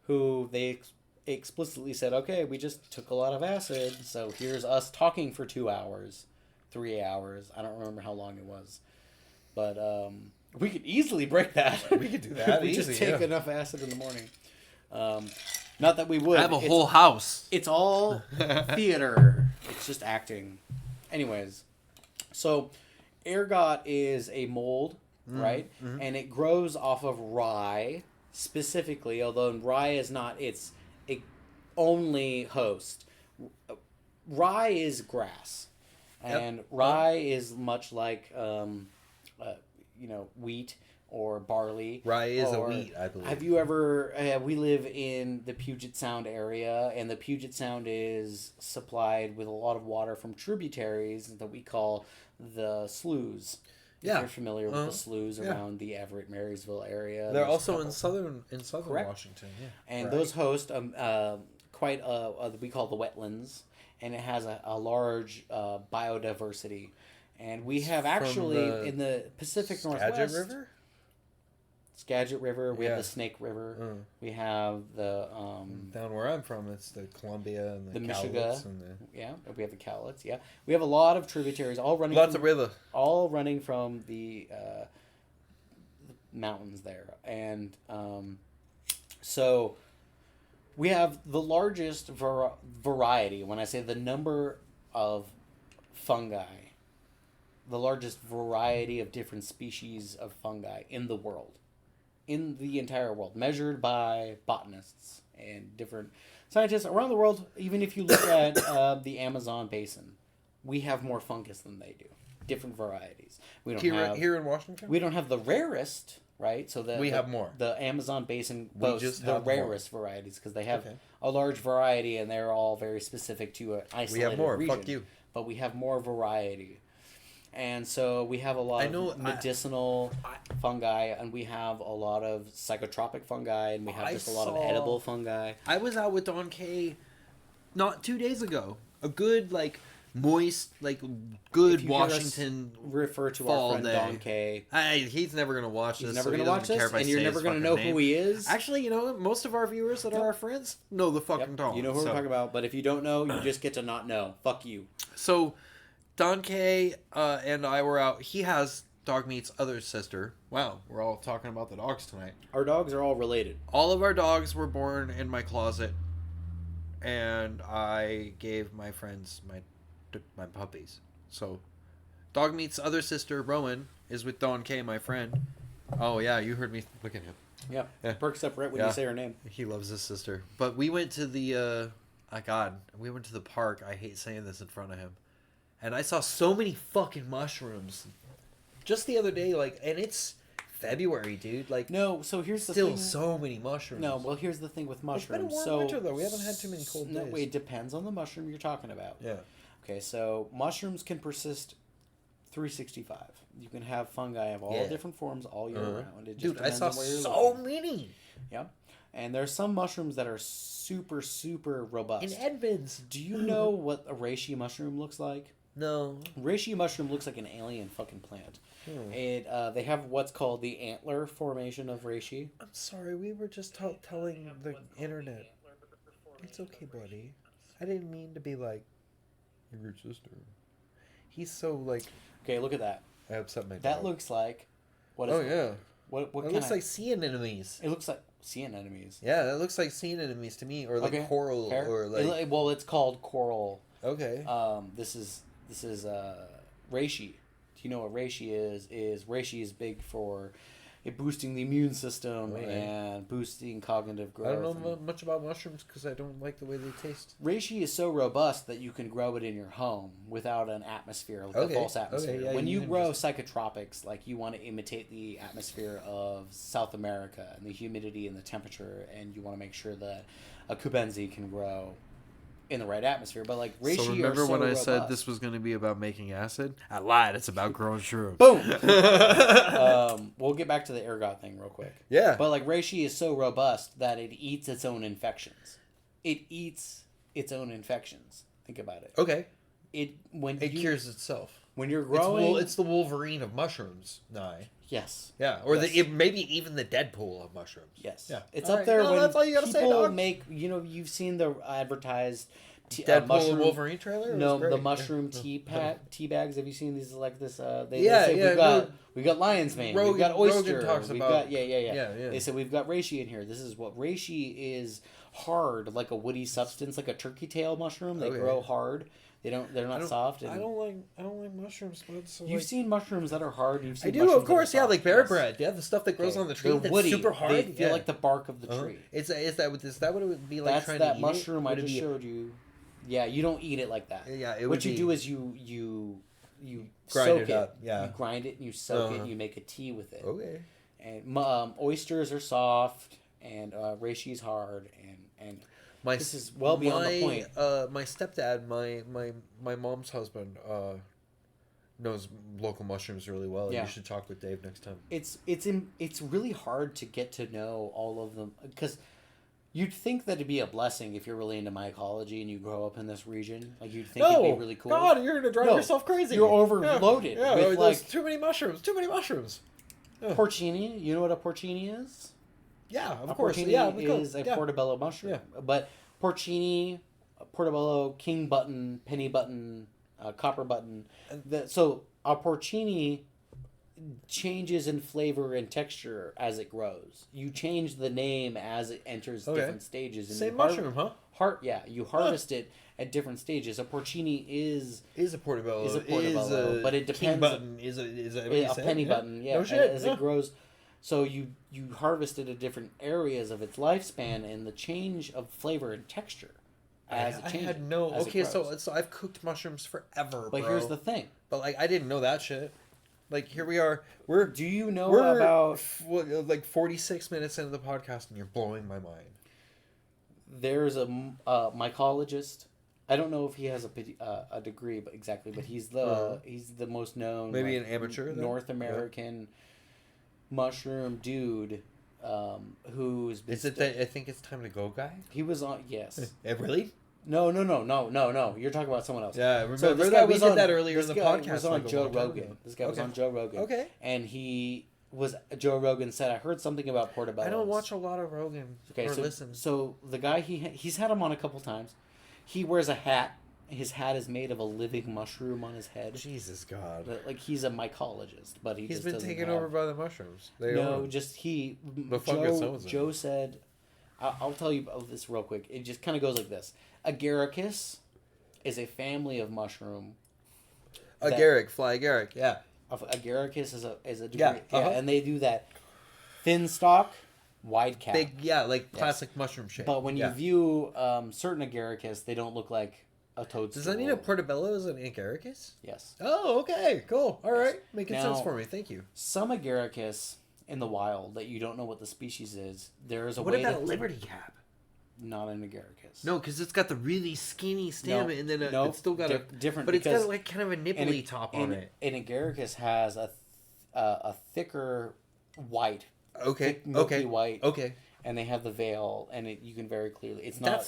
who they explicitly said, okay, we just took a lot of acid, so here's us talking for 2 hours, 3 hours. I don't remember how long it was. But we could easily break that. We could do that. We just take enough acid in the morning. Not that we would. I have a whole house. It's all theater. It's just acting. Anyways, so ergot is a mold, right? Mm-hmm. And it grows off of rye specifically, although rye is not its only host. Rye is grass. And rye is much like wheat or barley. Rye is a or, wheat, I believe. Have you ever? We live in the Puget Sound area, and the Puget Sound is supplied with a lot of water from tributaries that we call the sloughs. Yeah. If you're familiar with the sloughs around the Everett, Marysville area. They're also in southern Correct. Washington. Yeah. And those host quite we call the wetlands, and it has a large biodiversity. And we have actually in the Pacific Northwest. River? Skagit River. We have the Snake River. We have the down where I'm from, it's the Columbia and the Michigan. and We have the Cowlitz. Yeah, we have a lot of tributaries, all running. Lots of river. All running from the mountains there, and so we have the largest variety. When I say the number of fungi, the largest variety of different species of fungi in the world. In the entire world, measured by botanists and different scientists around the world. Even if you look at the Amazon basin, we have more fungus than they do. Different varieties. We don't have here in Washington. We don't have the rarest, right? So we have more. The Amazon basin boasts the rarest varieties because they have Okay. a large variety and they're all very specific to an isolated region. We have more. Region. Fuck you. But we have more variety. And so we have a lot of medicinal fungi, and we have a lot of psychotropic fungi, and we have just a lot of edible fungi. I was out with Don K not 2 days ago. A good, moist, good Washington refer to fall our friend day. Don K. He's never going to watch this. He's never so going to watch this, and you're never going to know who he is. Actually, you know what? Most of our viewers that are our friends know the fucking Don. You know who we're talking about, but if you don't know, you just get to not know. Fuck you. So, Don K and I were out. He has Dogmeat's other sister. Wow, we're all talking about the dogs tonight. Our dogs are all related. All of our dogs were born in my closet, and I gave my friends my puppies. So, Dogmeat's other sister, Rowan, is with Don K, my friend. Oh yeah, you heard me. Look at him. Yeah. Perks up right when you say her name. He loves his sister. But we went to the we went to the park. I hate saying this in front of him. And I saw so many fucking mushrooms just the other day, and it's February, dude. No, so here's the thing. Still so many mushrooms. No, well, here's the thing with mushrooms. It's been a warm winter, though. We haven't had too many cold days. No, it depends on the mushroom you're talking about. Yeah. Okay, so mushrooms can persist 365. You can have fungi of all different forms all year round. It just dude, I saw on where you're so looking. many. Yeah. And there's some mushrooms that are super, super robust. In Edmonds. Do you know what a reishi mushroom looks like? No. Reishi mushroom looks like an alien fucking plant. They have what's called the antler formation of reishi. I'm sorry, we were just telling the internet. It's okay, buddy. I didn't mean to be like, your sister. He's so Okay, look at that. I upset my dog. That looks like. What is yeah. What it looks like sea anemones. It looks like sea anemones. Yeah, that looks like sea anemones to me, or coral, fair. or well, it's called coral. Okay. This is reishi. Do you know what reishi is? Reishi is big for boosting the immune system and boosting cognitive growth. I don't know much about mushrooms because I don't like the way they taste. Reishi is so robust that you can grow it in your home without an atmosphere, a false atmosphere. Okay, yeah, when you grow psychotropics, you want to imitate the atmosphere of South America and the humidity and the temperature, and you want to make sure that a kubenzi can grow in the right atmosphere. But reishi so remember are so when I robust. said this was going to be about making acid? I lied. It's about growing shrooms. Boom. We'll get back to the ergot thing real quick. Yeah. But reishi is so robust that it eats its own infections. It eats its own infections. Think about it. Okay. It cures itself. When you're growing, it's the Wolverine of mushrooms. Nye. Yes. Yeah. Or maybe even the Deadpool of mushrooms. Yes. Yeah. It's all up there when that's all you gotta people say, dog. make. You've seen the advertised. Deadpool mushroom, and Wolverine trailer? No, the mushroom tea bags. Have you seen these this? They say we've got lion's mane. We've got oyster. We've got They said we've got reishi in here. This is what reishi is: hard, like a woody substance, like a turkey tail mushroom. They grow hard. They're not soft. I don't like mushrooms. So you've seen mushrooms that are hard. You've seen I do, of course. Yeah, like bear bread. Yeah, the stuff that grows on the tree. They're that's woody. super hard. They feel like the bark of the tree. Is that what it would be like? That's trying that to eat mushroom it? I just showed you. Yeah, you don't eat it like that. Yeah, what you do is you grind soak it up. Yeah, you grind it and you soak it. And you make a tea with it. Okay. and oysters are soft, and reishi's hard, and this is well beyond the point. My stepdad, my mom's husband, knows local mushrooms really well. Yeah. You should talk with Dave next time. It's really hard to get to know all of them, because you'd think that it'd be a blessing if you're really into mycology and you grow up in this region. Like, you'd think it'd be really cool. God, you're gonna drive yourself crazy. You're overloaded. Yeah, with there's too many mushrooms. Too many mushrooms. Yeah. Porcini. You know what a porcini is? Yeah, of course. Porcini is a portobello mushroom. Yeah. But porcini, portobello, king button, penny button, copper button. So a porcini changes in flavor and texture as it grows. You change the name as it enters different stages. And same mushroom, huh? You harvest it at different stages. A porcini is a portobello. But it depends. King button is a penny button. Yeah, no shit. As it grows. So you harvest it at different areas of its lifespan, and the change of flavor and texture as it changes. I had no. Okay, so I've cooked mushrooms forever. But here's the thing. But like, I didn't know that shit. Like, here we are. Do you know about like 46 minutes into the podcast, and you're blowing my mind. There's a mycologist. I don't know if he has a degree, but he's the most known, maybe an amateur, North American mushroom dude. Who's is it that I think it's time to go guy? He was on Really? No. You're talking about someone else. Yeah, remember that we did that earlier in the podcast. Was on Joe Rogan. This guy was on Joe Rogan. Okay. And Joe Rogan said, I heard something about portobellos. I don't watch a lot of Rogan. Okay, listen. So the guy, he's had him on a couple times. He wears a hat. His hat is made of a living mushroom on his head. Jesus God. Like, he's a mycologist, but he's been taken over by the mushrooms. Joe said, I'll tell you about this real quick. It just kind of goes like this. Agaricus is a family of mushroom. Fly agaric, yeah. Agaricus is a degree, and they do that thin stalk, wide cap. Like classic mushroom shape. But when you view certain agaricus, they don't look like a toadstool. Does that mean a portobello is an agaricus? Yes. Oh, okay, cool. All right, making sense for me. Thank you. Some agaricus in the wild that you don't know what the species is. There is a way. What about a liberty cap? Not an agaricus. No, because it's got the really skinny stem, and then it's still got different. But it's got like kind of a nipply top on it. An agaricus has a thicker white. Okay. Milky white. Okay. And they have the veil, and you can very clearly. It's not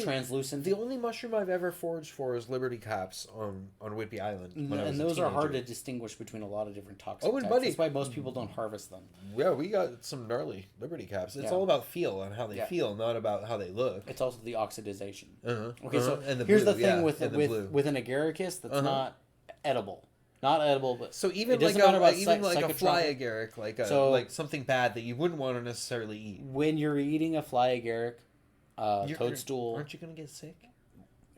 translucent. The only mushroom I've ever foraged for is liberty caps on Whidbey Island. And those are hard to distinguish between a lot of different toxic types. Buddy, that's why most people don't harvest them. Yeah, we got some gnarly liberty caps. It's all about feel and how they feel, not about how they look. It's also the oxidization. Okay, so here's the thing with an agaricus that's not edible. Not edible, but so even like a fly agaric, like something bad that you wouldn't want to necessarily eat. When you're eating a fly agaric, toadstool, aren't you gonna get sick?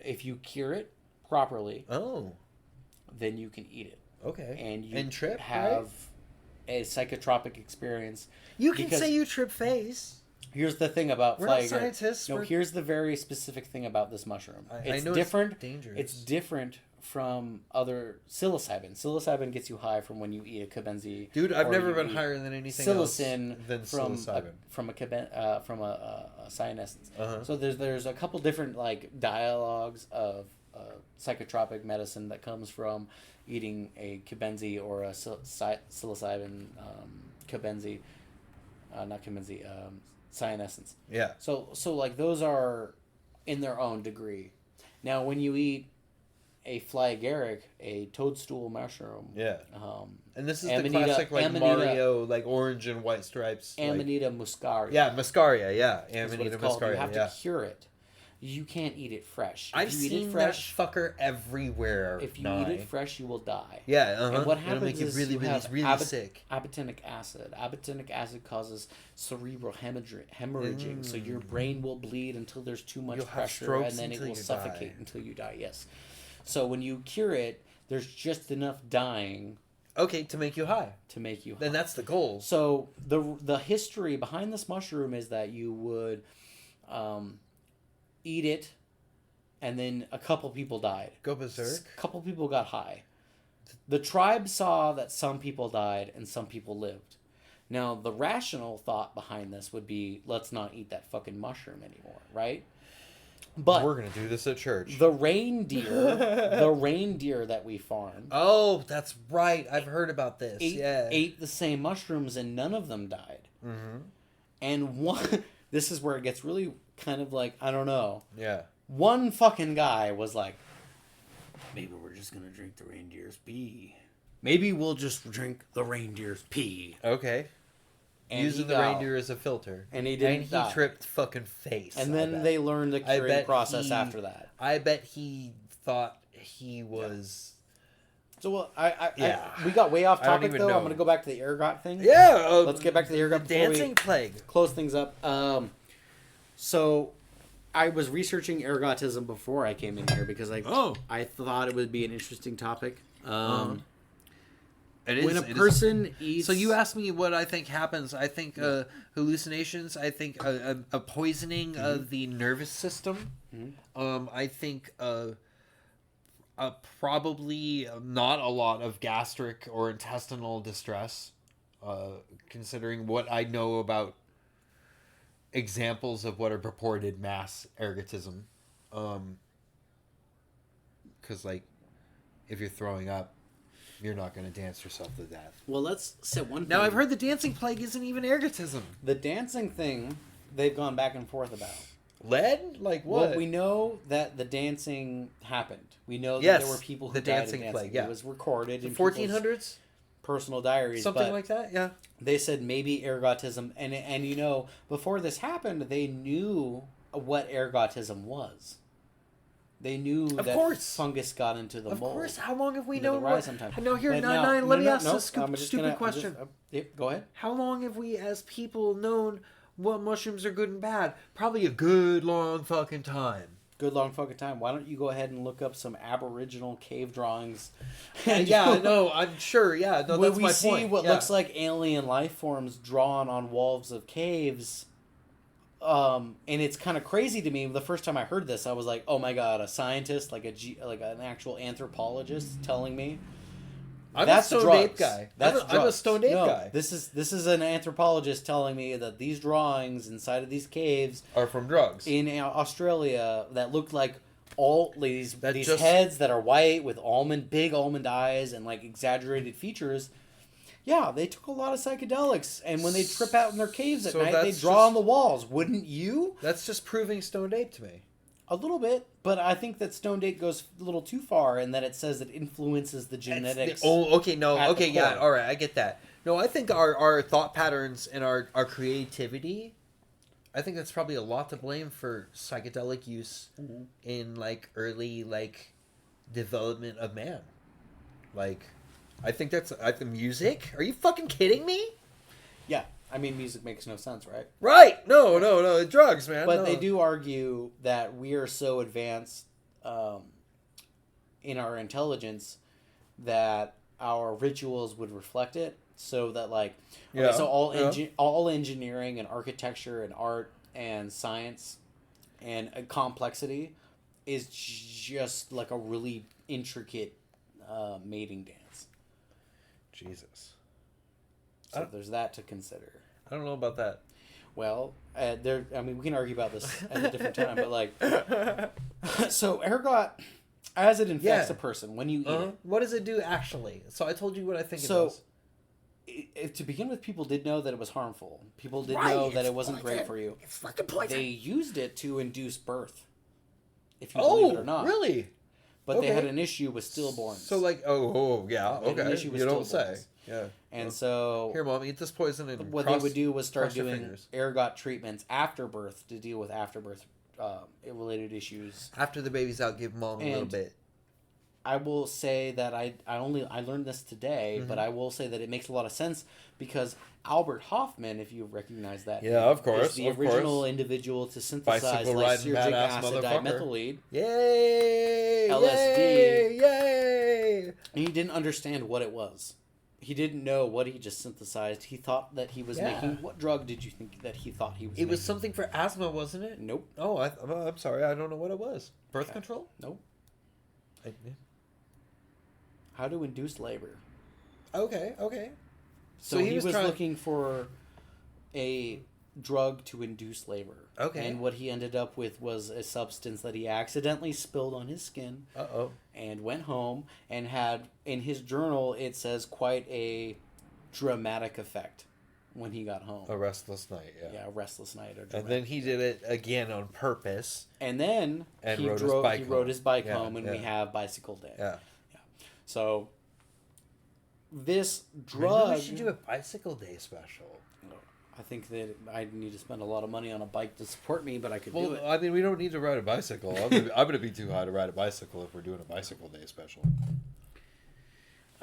If you cure it properly, then you can eat it. Okay, and you trip, have a psychotropic experience. You can say you trip face. Here's the thing about fly agaric. Scientists. No, here's the very specific thing about this mushroom. I know different. It's dangerous. It's different from other psilocybin. Psilocybin gets you high from when you eat a cabenzi. Dude, I've never been higher than anything else than psilocin from a cyanescence. So there's a couple different like dialogues of psychotropic medicine that comes from eating a cabenzi or a psilocybin cabenzi, not cabenzi, cyanescence. Yeah. So like those are in their own degree. Now when you eat a fly agaric, a toadstool mushroom. Yeah. And this is the classic like Mario, like orange and white stripes. Amanita muscaria. Yeah, muscaria. Yeah, Amanita muscaria. You have to cure it. You can't eat it fresh. I've seen that fucker everywhere. If you eat it fresh, you will die. Yeah. And what happens make you is really sick. Abitinic acid. Abitinic acid causes cerebral hemorrhaging, so your brain will bleed until there's too much pressure, and then it will suffocate until you die. Yes. So when you cure it, there's just enough dying. Okay, to make you high. Then that's the goal. So the history behind this mushroom is that you would eat it, and then a couple people died. Go berserk? A couple people got high. The tribe saw that some people died and some people lived. Now, the rational thought behind this would be, let's not eat that fucking mushroom anymore, right? But we're gonna do this at church. The reindeer that we farmed. Oh, that's right. I've heard about this. Ate the same mushrooms, and none of them died. Mm-hmm. And this is where it gets really kind of like, I don't know. Yeah. One fucking guy was like, maybe we're just gonna drink the reindeer's pee. Maybe we'll just drink the reindeer's pee. Okay. And using the reindeer as a filter. And he didn't. And he tripped fucking face. And then they learned the curing process after that. I bet he thought he was. So we got way off topic though. Know. I'm gonna go back to the ergot thing. Yeah. Let's get back to the ergot. Dancing plague. Close things up. So I was researching ergotism before I came in here because I thought it would be an interesting topic. When a person eats... So you asked me what I think happens. I think hallucinations. I think a poisoning of the nervous system. Mm-hmm. I think probably not a lot of gastric or intestinal distress, considering what I know about examples of what are purported mass ergotism. Because, like, if you're throwing up, you're not going to dance yourself to death. Well, let's set one thing. Now, I've heard the dancing plague isn't even ergotism. The dancing thing, they've gone back and forth about. Lead? Like what? Well, we know that the dancing happened. We know that there were people who died of dancing. Plague, yeah. It was recorded in 1400s? Personal diaries. Something like that, yeah. They said maybe ergotism. And you know, before this happened, they knew what ergotism was. They knew that fungus got into the mold. Of course. How long have we known what... No, here, let me ask a stupid question. Go ahead. How long have we, as people, known what mushrooms are good and bad? Probably a good long fucking time. Good long fucking time. Why don't you go ahead and look up some Aboriginal cave drawings? Yeah, no, I'm sure. Yeah, no, that's my point. We see what looks like alien life forms drawn on walls of caves. And it's kind of crazy to me. The first time I heard this, I was like, "Oh my god, a scientist, like an actual anthropologist, telling me." I'm a stoned ape guy. I'm a stoned ape guy. This is an anthropologist telling me that these drawings inside of these caves are from drugs in Australia that look like all these heads that are white with big almond eyes and like exaggerated features. Yeah, they took a lot of psychedelics, and when they trip out in their caves at night, they draw on the walls. Wouldn't you? That's just proving stoned ape to me. A little bit, but I think that stoned ape goes a little too far, and that it says it influences the genetics. All right, I get that. No, I think our thought patterns and our creativity, I think that's probably a lot to blame for psychedelic use in like early like development of man, like. I think that's the music. Are you fucking kidding me? Yeah, I mean, music makes no sense, right? Right? No, drugs, man. But they do argue that we are so advanced in our intelligence that our rituals would reflect it. So that, like, so all engineering and architecture and art and science and complexity is just like a really intricate mating dance. Jesus. So there's that to consider. I don't know about that. Well, I mean, we can argue about this at a different time, but like, so ergot, as it infects a person when you eat it. What does it do actually? So I told you what I think it does. To begin with, people did know that it was harmful. People did know that it wasn't great for you. It's fucking poison. They used it to induce birth, if you believe it or not. Really? But they had an issue with stillborns. So like, okay. An issue with you don't stillborns. say. Yeah. And so... Here, Mom, eat this poison and what they would do was start doing ergot treatments after birth to deal with afterbirth related issues. After the baby's out, give Mom a little bit. I will say that I learned this today, but I will say that it makes a lot of sense because Albert Hoffman, if you recognize that, of course, is the original individual to synthesize lysergic acid dimethylate. Yay! LSD. Yay! And he didn't understand what it was. He didn't know what he just synthesized. He thought that he was making... What drug did you think that he thought he was making? It was something for asthma, wasn't it? Nope. Oh, I'm sorry. I don't know what it was. Birth control? Nope. How to induce labor. Okay. So he was looking for a drug to induce labor. Okay. And what he ended up with was a substance that he accidentally spilled on his skin. Uh-oh. And went home and had, in his journal, it says quite a dramatic effect when he got home. A restless night, yeah. Yeah, a restless night. And then he did it again on purpose. And then he rode his bike home, and we have Bicycle Day. Yeah. So this drug... Maybe we should do a Bicycle Day special. I think that I need to spend a lot of money on a bike to support me, but I could do it. I mean, we don't need to ride a bicycle. I'm going to be too high to ride a bicycle if we're doing a Bicycle Day special.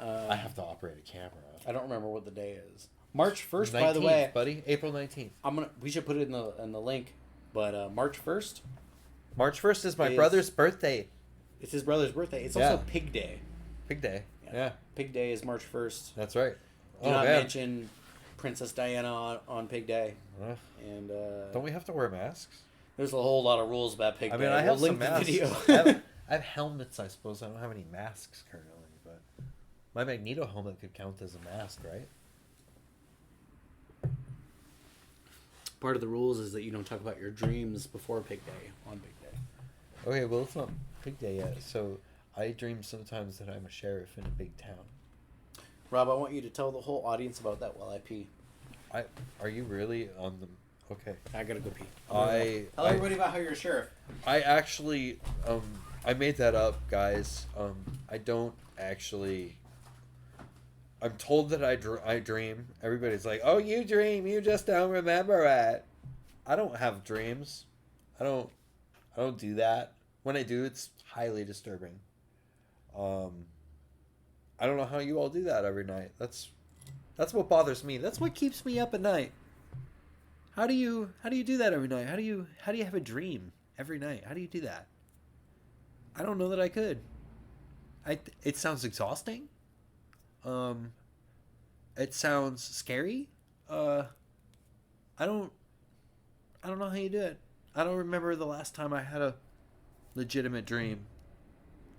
I have to operate a camera. I don't remember what the day is. March 1st, 19th, by the way. buddy. April 19th. We should put it in the link, but March 1st. March 1st is my brother's birthday. It's his brother's birthday. It's also Pig Day. Pig Day. Yeah. Pig Day is March 1st. That's right. Do not mention Princess Diana on Pig Day. And don't we have to wear masks? There's a whole lot of rules about Pig Day. I mean, I have we'll some link masks. the video. I have helmets, I suppose. I don't have any masks currently, but my Magneto helmet could count as a mask, right? Part of the rules is that you don't talk about your dreams before Pig Day, on Pig Day. Okay, well, it's not Pig Day yet, so I dream sometimes that I'm a sheriff in a big town. Rob, I want you to tell the whole audience about that while I pee. Are you really on the... Okay. I gotta go pee. Tell everybody about how you're a sheriff. I actually, I made that up, guys. I don't actually... I'm told that I dream. Everybody's like, oh, you dream. You just don't remember it. I don't have dreams. I don't do that. When I do, it's highly disturbing. I don't know how you all do that every night. That's what bothers me. That's what keeps me up at night. How do you do that every night? How do you have a dream every night? How do you do that? I don't know that I could. It sounds exhausting. It sounds scary. I don't know how you do it. I don't remember the last time I had a legitimate dream.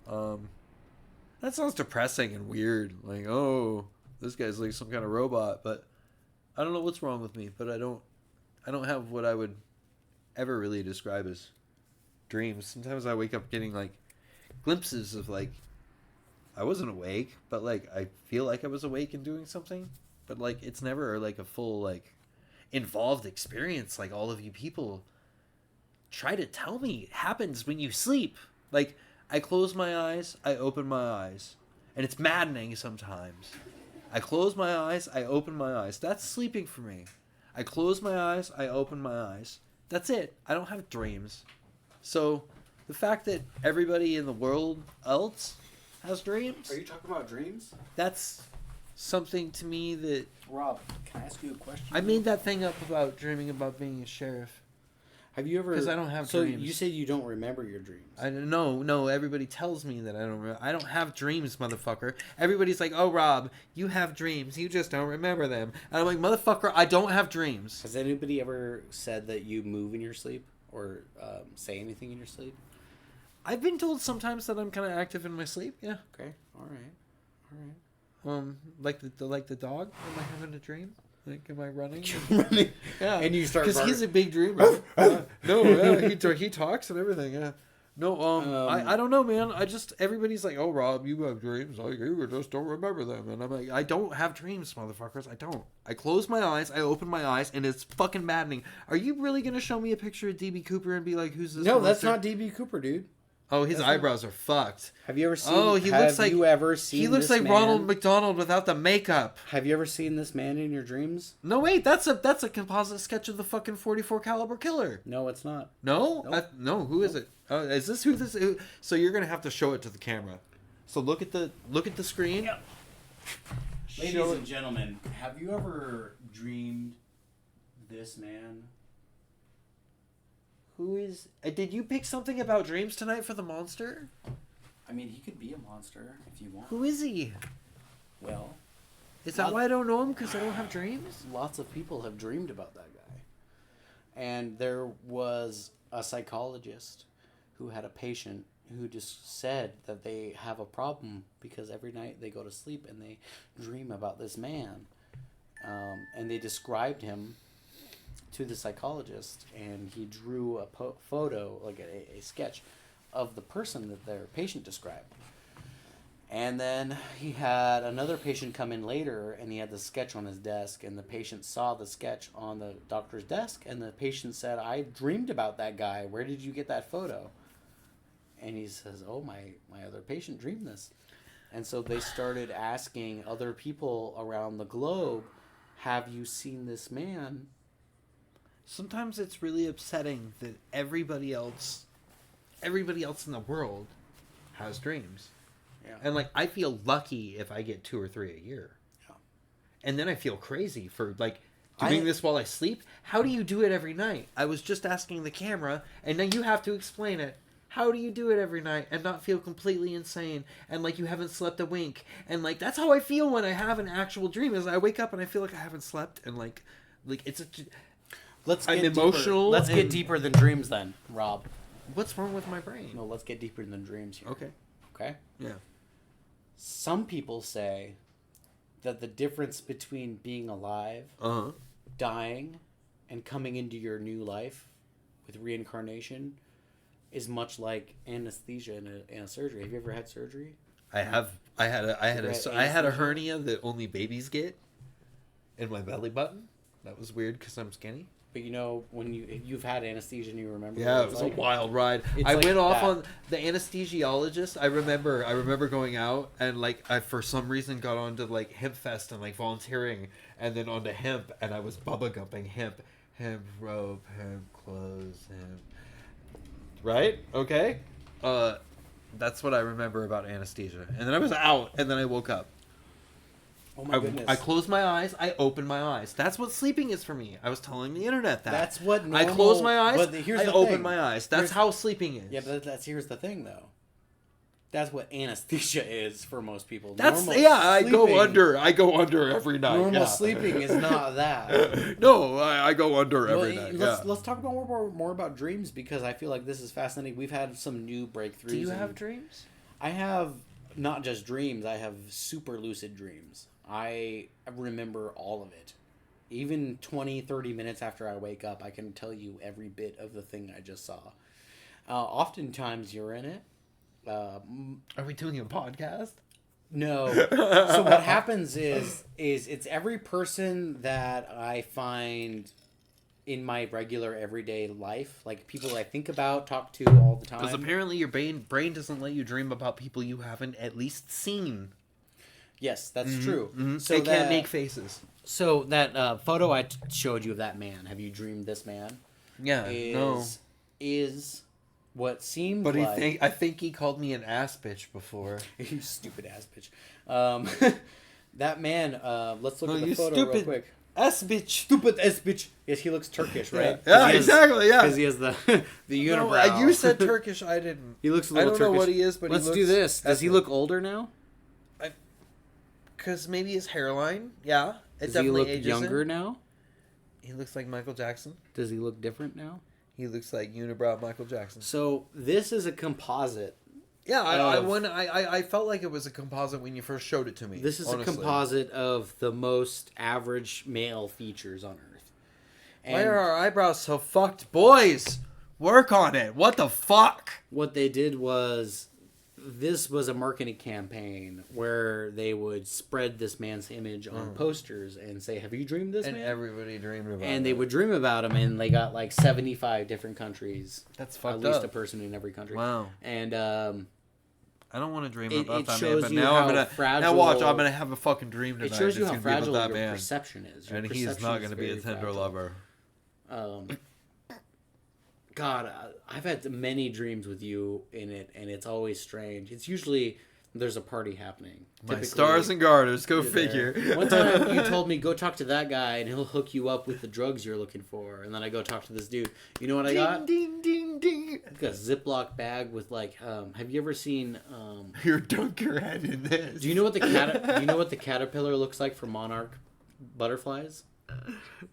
That sounds depressing and weird. Like, oh, this guy's like some kind of robot, but I don't know what's wrong with me, but I don't have what I would ever really describe as dreams. Sometimes I wake up getting like glimpses of like I wasn't awake, but like I feel like I was awake and doing something, but like it's never like a full like involved experience like all of you people try to tell me it happens when you sleep. Like I close my eyes, I open my eyes, and it's maddening sometimes. I close my eyes, I open my eyes. That's sleeping for me. I close my eyes, I open my eyes. That's it. I don't have dreams. So the fact that everybody in the world else has dreams. Are you talking about dreams? That's something to me that... Rob, can I ask you a question? I made that thing up about dreaming about being a sheriff. Have you ever... Because I don't have dreams. dreams. So you say you don't remember your dreams. No, everybody tells me that I don't have dreams, motherfucker. Everybody's like, oh, Rob, you have dreams. You just don't remember them. And I'm like, motherfucker, I don't have dreams. Has anybody ever said that you move in your sleep? Or say anything in your sleep? I've been told sometimes that I'm kind of active in my sleep, yeah. Okay, all right. Like the dog? Am I having a dream? Like, am I running? Yeah. And you start... Because he's a big dreamer. He talks and everything, yeah. No, I don't know, man. Everybody's like, oh, Rob, you have dreams. Like, you just don't remember them. And I'm like, I don't have dreams, motherfuckers. I don't. I close my eyes, I open my eyes, and it's fucking maddening. Are you really going to show me a picture of D.B. Cooper and be like, who's this? No, that's not D.B. Cooper, dude. Oh, his eyebrows are fucked. Have you ever seen... Oh, he looks like... He looks like man? Ronald McDonald without the makeup. Have you ever seen this man in your dreams? No, wait, that's a composite sketch of the fucking 44 caliber killer. No, it's not. No? Nope. No, who is it? Is this who this is? So you're going to have to show it to the camera. So look at the screen. Yep. Ladies and gentlemen, have you ever dreamed this man? Who is... Did you pick something about dreams tonight for the monster? I mean, he could be a monster if you want. Who is he? Well... Is that why I don't know him? Because I don't have dreams? Lots of people have dreamed about that guy. And there was a psychologist who had a patient who just said that they have a problem because every night they go to sleep and they dream about this man. and they described him to the psychologist, and he drew a photo, like a sketch of the person that their patient described. And then he had another patient come in later, and he had the sketch on his desk, and the patient saw the sketch on the doctor's desk, and the patient said, "I dreamed about that guy. Where did you get that photo?" And he says, "Oh, my other patient dreamed this." And so they started asking other people around the globe, "Have you seen this man?" Sometimes it's really upsetting that everybody else in the world has dreams. Yeah. And, like, I feel lucky if I get 2 or 3 a year. Yeah. And then I feel crazy for, like, doing this while I sleep. How do you do it every night? I was just asking the camera, and now you have to explain it. How do you do it every night and not feel completely insane and like you haven't slept a wink? And, like, that's how I feel when I have an actual dream, is I wake up and I feel like I haven't slept, and, like it's I'm emotional. Let's get deeper than dreams then, Rob. What's wrong with my brain? No, let's get deeper than dreams here. Okay. Okay? Yeah. Some people say that the difference between being alive, dying, and coming into your new life with reincarnation is much like anesthesia in a surgery. Have you ever had surgery? I have. I had a hernia that only babies get in my belly button. That was weird because I'm skinny. But you know, when you've had anesthesia and you remember, yeah, it was a wild ride. I went off on the anesthesiologist. I remember going out and, like, I for some reason got onto, like, Hemp Fest and, like, volunteering, and then onto hemp, and I was bubba gumping hemp rope, hemp clothes, hemp. Right? Okay. That's what I remember about anesthesia. And then I was out, and then I woke up. Oh my goodness. I closed my eyes. I opened my eyes. That's what sleeping is for me. I was telling the internet that. That's what normal... I closed my eyes. But here's I the opened thing. my eyes. That's how sleeping is. Yeah, but here's the thing, though. That's what anesthesia is for most people. I go under every night. Normal sleeping is not that. No, I go under every night. Let's talk about more about dreams, because I feel like this is fascinating. We've had some new breakthroughs. Do you have dreams? I have not just dreams. I have super lucid dreams. I remember all of it. Even 20, 30 minutes after I wake up, I can tell you every bit of the thing I just saw. Oftentimes you're in it. Are we doing a podcast? No. So what happens is it's every person that I find in my regular everyday life, like people I think about, talk to all the time. Because apparently your brain doesn't let you dream about people you haven't at least seen. Yes, that's true. Mm-hmm. So they can't make faces. So that photo I showed you of that man, have you dreamed this man? Yeah, is what seemed but like... I think he called me an ass bitch before. You stupid ass bitch. That man, let's look at the photo real quick. Ass bitch. Stupid ass bitch. Yes, he looks Turkish, right? Yeah, exactly, yeah. Because he has the unibrow. No, you said Turkish, I didn't. He looks a little Turkish. I don't know what he is, but let's do this. Does he look older now? Because maybe his hairline, yeah. Does he look younger now? He looks like Michael Jackson. Does he look different now? He looks like unibrow Michael Jackson. So this is a composite. Yeah, I felt like it was a composite when you first showed it to me. This is honestly a composite of the most average male features on Earth. And why are our eyebrows so fucked? Boys, work on it. What the fuck? What they did was... This was a marketing campaign where they would spread this man's image on posters and say, "Have you dreamed this man?" And everybody dreamed about it. And they would dream about him, and they got like 75 different countries. That's fucked up. At least a person in every country. Wow. And I don't want to dream about that man, but now watch, I'm gonna have a fucking dream tonight. It shows you how fragile your perception is. And he's not gonna be a tender lover. God, I've had many dreams with you in it, and it's always strange. It's usually there's a party happening. My stars and garters, go figure. One time you told me, go talk to that guy, and he'll hook you up with the drugs you're looking for. And then I go talk to this dude. You know what I got? Ding, ding, ding. I got a Ziploc bag with like, have you ever seen... Here, dunk your head in this. Do you know what the caterpillar looks like for monarch butterflies?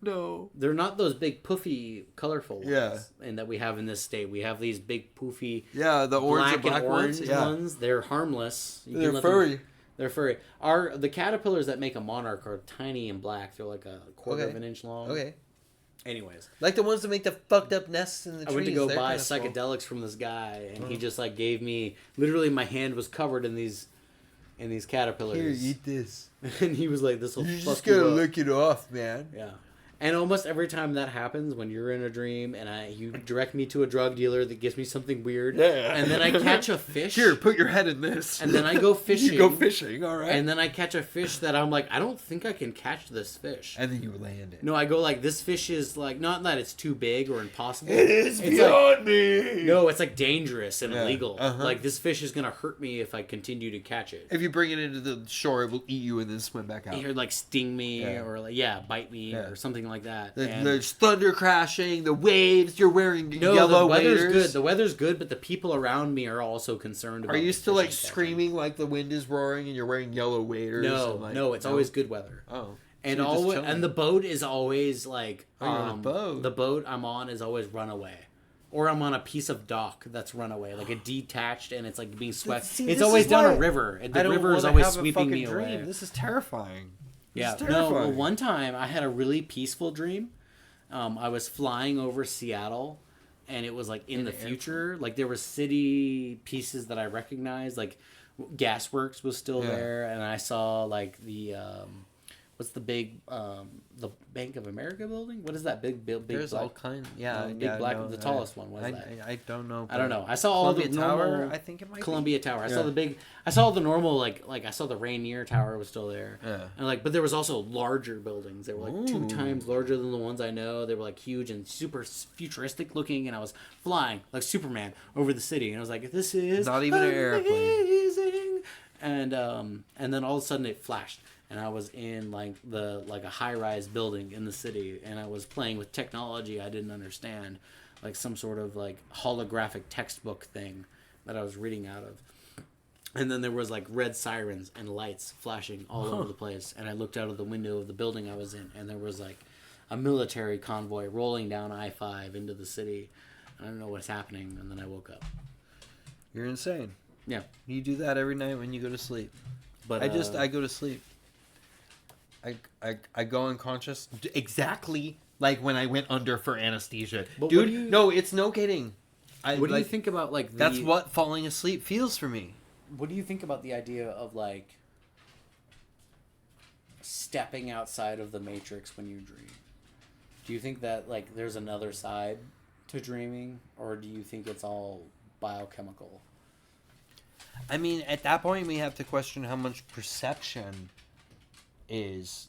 No. They're not those big poofy colorful ones and that we have in this state. We have these big poofy the orange black and orange ones. They're harmless. They're furry. They're furry. The caterpillars that make a monarch are tiny and black. They're like a quarter of an inch long. Okay. Anyways, like the ones that make the fucked up nests in the trees. I went to go buy psychedelics from this guy, and he just like gave me. Literally, my hand was covered in these caterpillars. Here, eat this. And he was like, "This will." You just gotta lick it off, man. Yeah. And almost every time that happens, when you're in a dream and you direct me to a drug dealer that gives me something weird, and then I catch a fish. Here, put your head in this. And then I go fishing. You go fishing, all right. And then I catch a fish that I'm like, I don't think I can catch this fish. And then you land it. No, I go like, this fish is like, not that it's too big or impossible. It is beyond me. No, it's like dangerous and illegal. Uh-huh. Like, this fish is going to hurt me if I continue to catch it. If you bring it into the shore, it will eat you and then swim back out. Or like sting me or like, bite me or something like that. There's thunder crashing, the waves, you're wearing yellow the weather's waders. good. The weather's good, but the people around me are also concerned about. Are you still like screaming like the wind is roaring and you're wearing yellow waders? No, it's always good weather. Oh. And the boat is always like the boat I'm on is always runaway. Or I'm on a piece of dock that's runaway, like a detached, and it's like being swept. It's always down a river, and the river is always sweeping me away. This is terrifying. Yeah, no. Well, one time I had a really peaceful dream. I was flying over Seattle, and it was like in the future. Like there were city pieces that I recognized. Like Gasworks was still there, and I saw like the what's the big the Bank of America building? What is that big There's black, all kinds. The tallest one. What is that? I don't know. I don't know. I saw all the normal Tower. I think it might Columbia be. Tower. I saw the normal like I saw the Rainier Tower was still there. Yeah. And but there was also larger buildings. They were like 2 times larger than the ones I know. They were like huge and super futuristic looking. And I was flying like Superman over the city. And I was like, this is not even an airplane. And then all of a sudden it flashed. And I was in like a high-rise building in the city, and I was playing with technology I didn't understand, like some sort of like holographic textbook thing that I was reading out of. And then there was like red sirens and lights flashing all over the place, and I looked out of the window of the building I was in, and there was like a military convoy rolling down I-5 into the city. I don't know what's happening, and then I woke up. You're insane. Yeah, you do that every night when you go to sleep. But I go to sleep. I go unconscious exactly like when I went under for anesthesia. But dude, no, it's no kidding. What do you think about like that's what falling asleep feels for me. What do you think about the idea of like stepping outside of the matrix when you dream? Do you think that like there's another side to dreaming, or do you think it's all biochemical? I mean, at that point we have to question how much perception is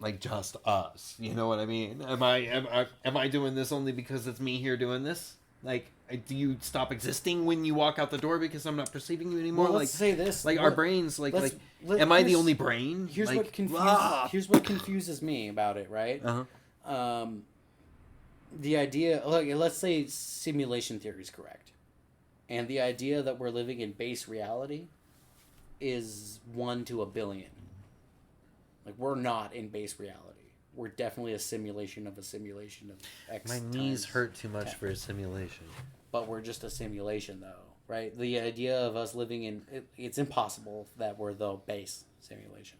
like just us. You know what I mean? Am I doing this only because it's me here doing this? Like, do you stop existing when you walk out the door because I'm not perceiving you anymore? Well, let's say this. Like our brains, am I the only brain? Here's like, what confuses me about it, right? Uh-huh. The idea, like, let's say simulation theory is correct, and the idea that we're living in base reality is 1 to a billion. Like, we're not in base reality. We're definitely a simulation of X. My knees hurt too much for a simulation. But we're just a simulation, though, right? The idea of us living in... it's impossible that we're the base simulation.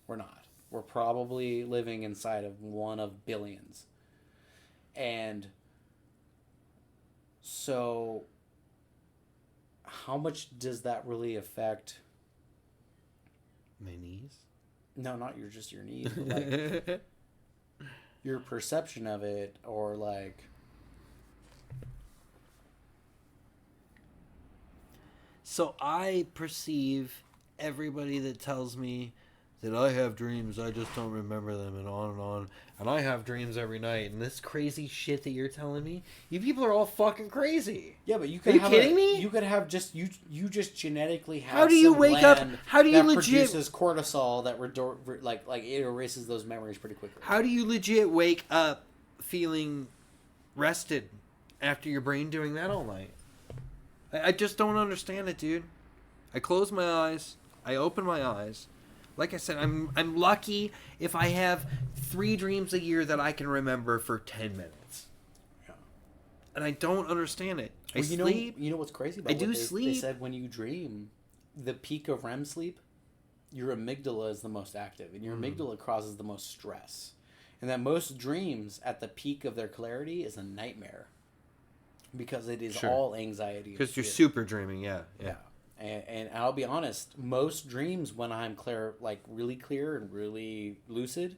We're not. We're probably living inside of 1 of billions. And so how much does that really affect... my knees? No, not your knees, but like your perception of it, or like... So I perceive everybody that tells me that I have dreams, I just don't remember them, and on and on. And I have dreams every night, and this crazy shit that you're telling me, you people are all fucking crazy. Yeah, but you could have kidding me? You could have just you just genetically have. How do you wake up? How do you that legit produces cortisol that like it erases those memories pretty quickly? How do you legit wake up feeling rested after your brain doing that all night? I just don't understand it, dude. I close my eyes. I open my eyes. Like I said, I'm lucky if I have 3 dreams a year that I can remember for 10 minutes. Yeah. And I don't understand it. I sleep. You know what's crazy about I do sleep. They said when you dream, the peak of REM sleep, your amygdala is the most active, and your amygdala causes the most stress. And that most dreams at the peak of their clarity is a nightmare. Because it is all anxiety. Because you're super dreaming, yeah. And I'll be honest, most dreams when I'm clear, like really clear and really lucid,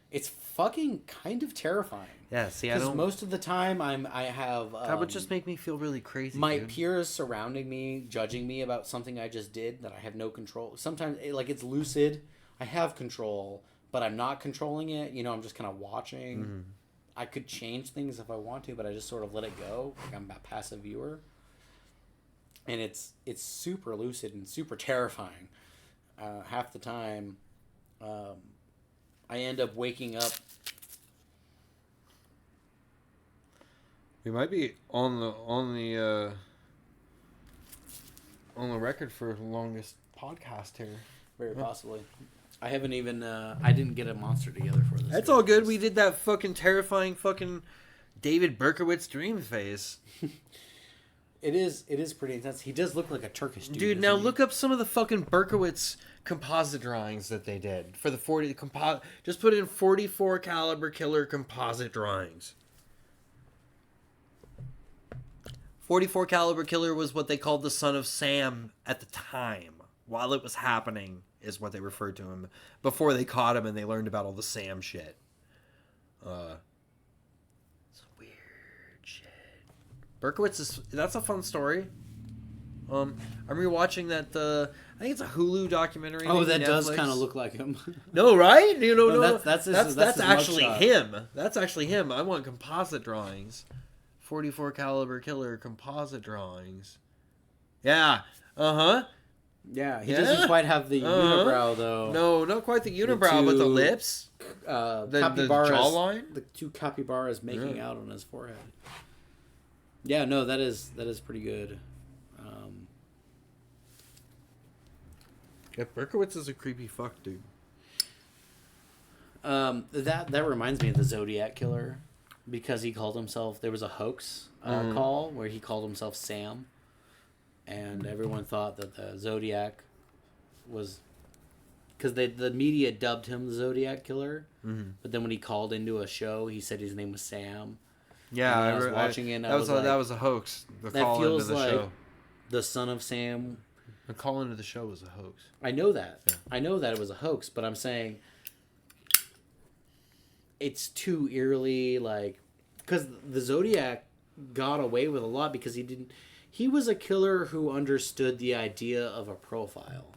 it's fucking kind of terrifying. Yeah, see, I don't... Because most of the time I have... that would just make me feel really crazy, my peers surrounding me, judging me about something I just did that I have no control. Sometimes, like, it's lucid. I have control, but I'm not controlling it. You know, I'm just kind of watching. Mm-hmm. I could change things if I want to, but I just sort of let it go. Like I'm a passive viewer. And it's super lucid and super terrifying. Half the time, I end up waking up. We might be on the record for longest podcast here. Very possibly. I haven't even, I didn't get a monster together for this. That's all good. We did that fucking terrifying fucking David Berkowitz dream face. It is pretty intense. He does look like a Turkish dude. Dude, now look up some of the fucking Berkowitz composite drawings that they did for the 40 just put in 44 caliber killer composite drawings. 44 caliber killer was what they called the son of Sam at the time. While it was happening is what they referred to him before they caught him and they learned about all the Sam shit. It's weird shit. Berkowitz that's a fun story. I'm rewatching that I think it's a Hulu documentary. Oh, that does kind of look like him. No, right? You know, no. That's actually him. That's actually him. I want composite drawings. 44 caliber killer composite drawings. Yeah. Uh-huh. Yeah, he doesn't quite have the unibrow, though. No, not quite the unibrow, but the lips. The jawline. The two capybaras making out on his forehead. Yeah, no, that is pretty good. Yeah, Berkowitz is a creepy fuck, dude. That reminds me of the Zodiac Killer, because he called himself... There was a hoax call where he called himself Sam. And everyone thought that the Zodiac was... Because the media dubbed him the Zodiac Killer. Mm-hmm. But then when he called into a show, he said his name was Sam. Yeah, I was watching it. That was a hoax. The call into the show. The son of Sam. The call into the show was a hoax. I know that. Yeah. I know that it was a hoax, but I'm saying... It's too eerily, like... Because the Zodiac got away with a lot because he didn't... He was a killer who understood the idea of a profile.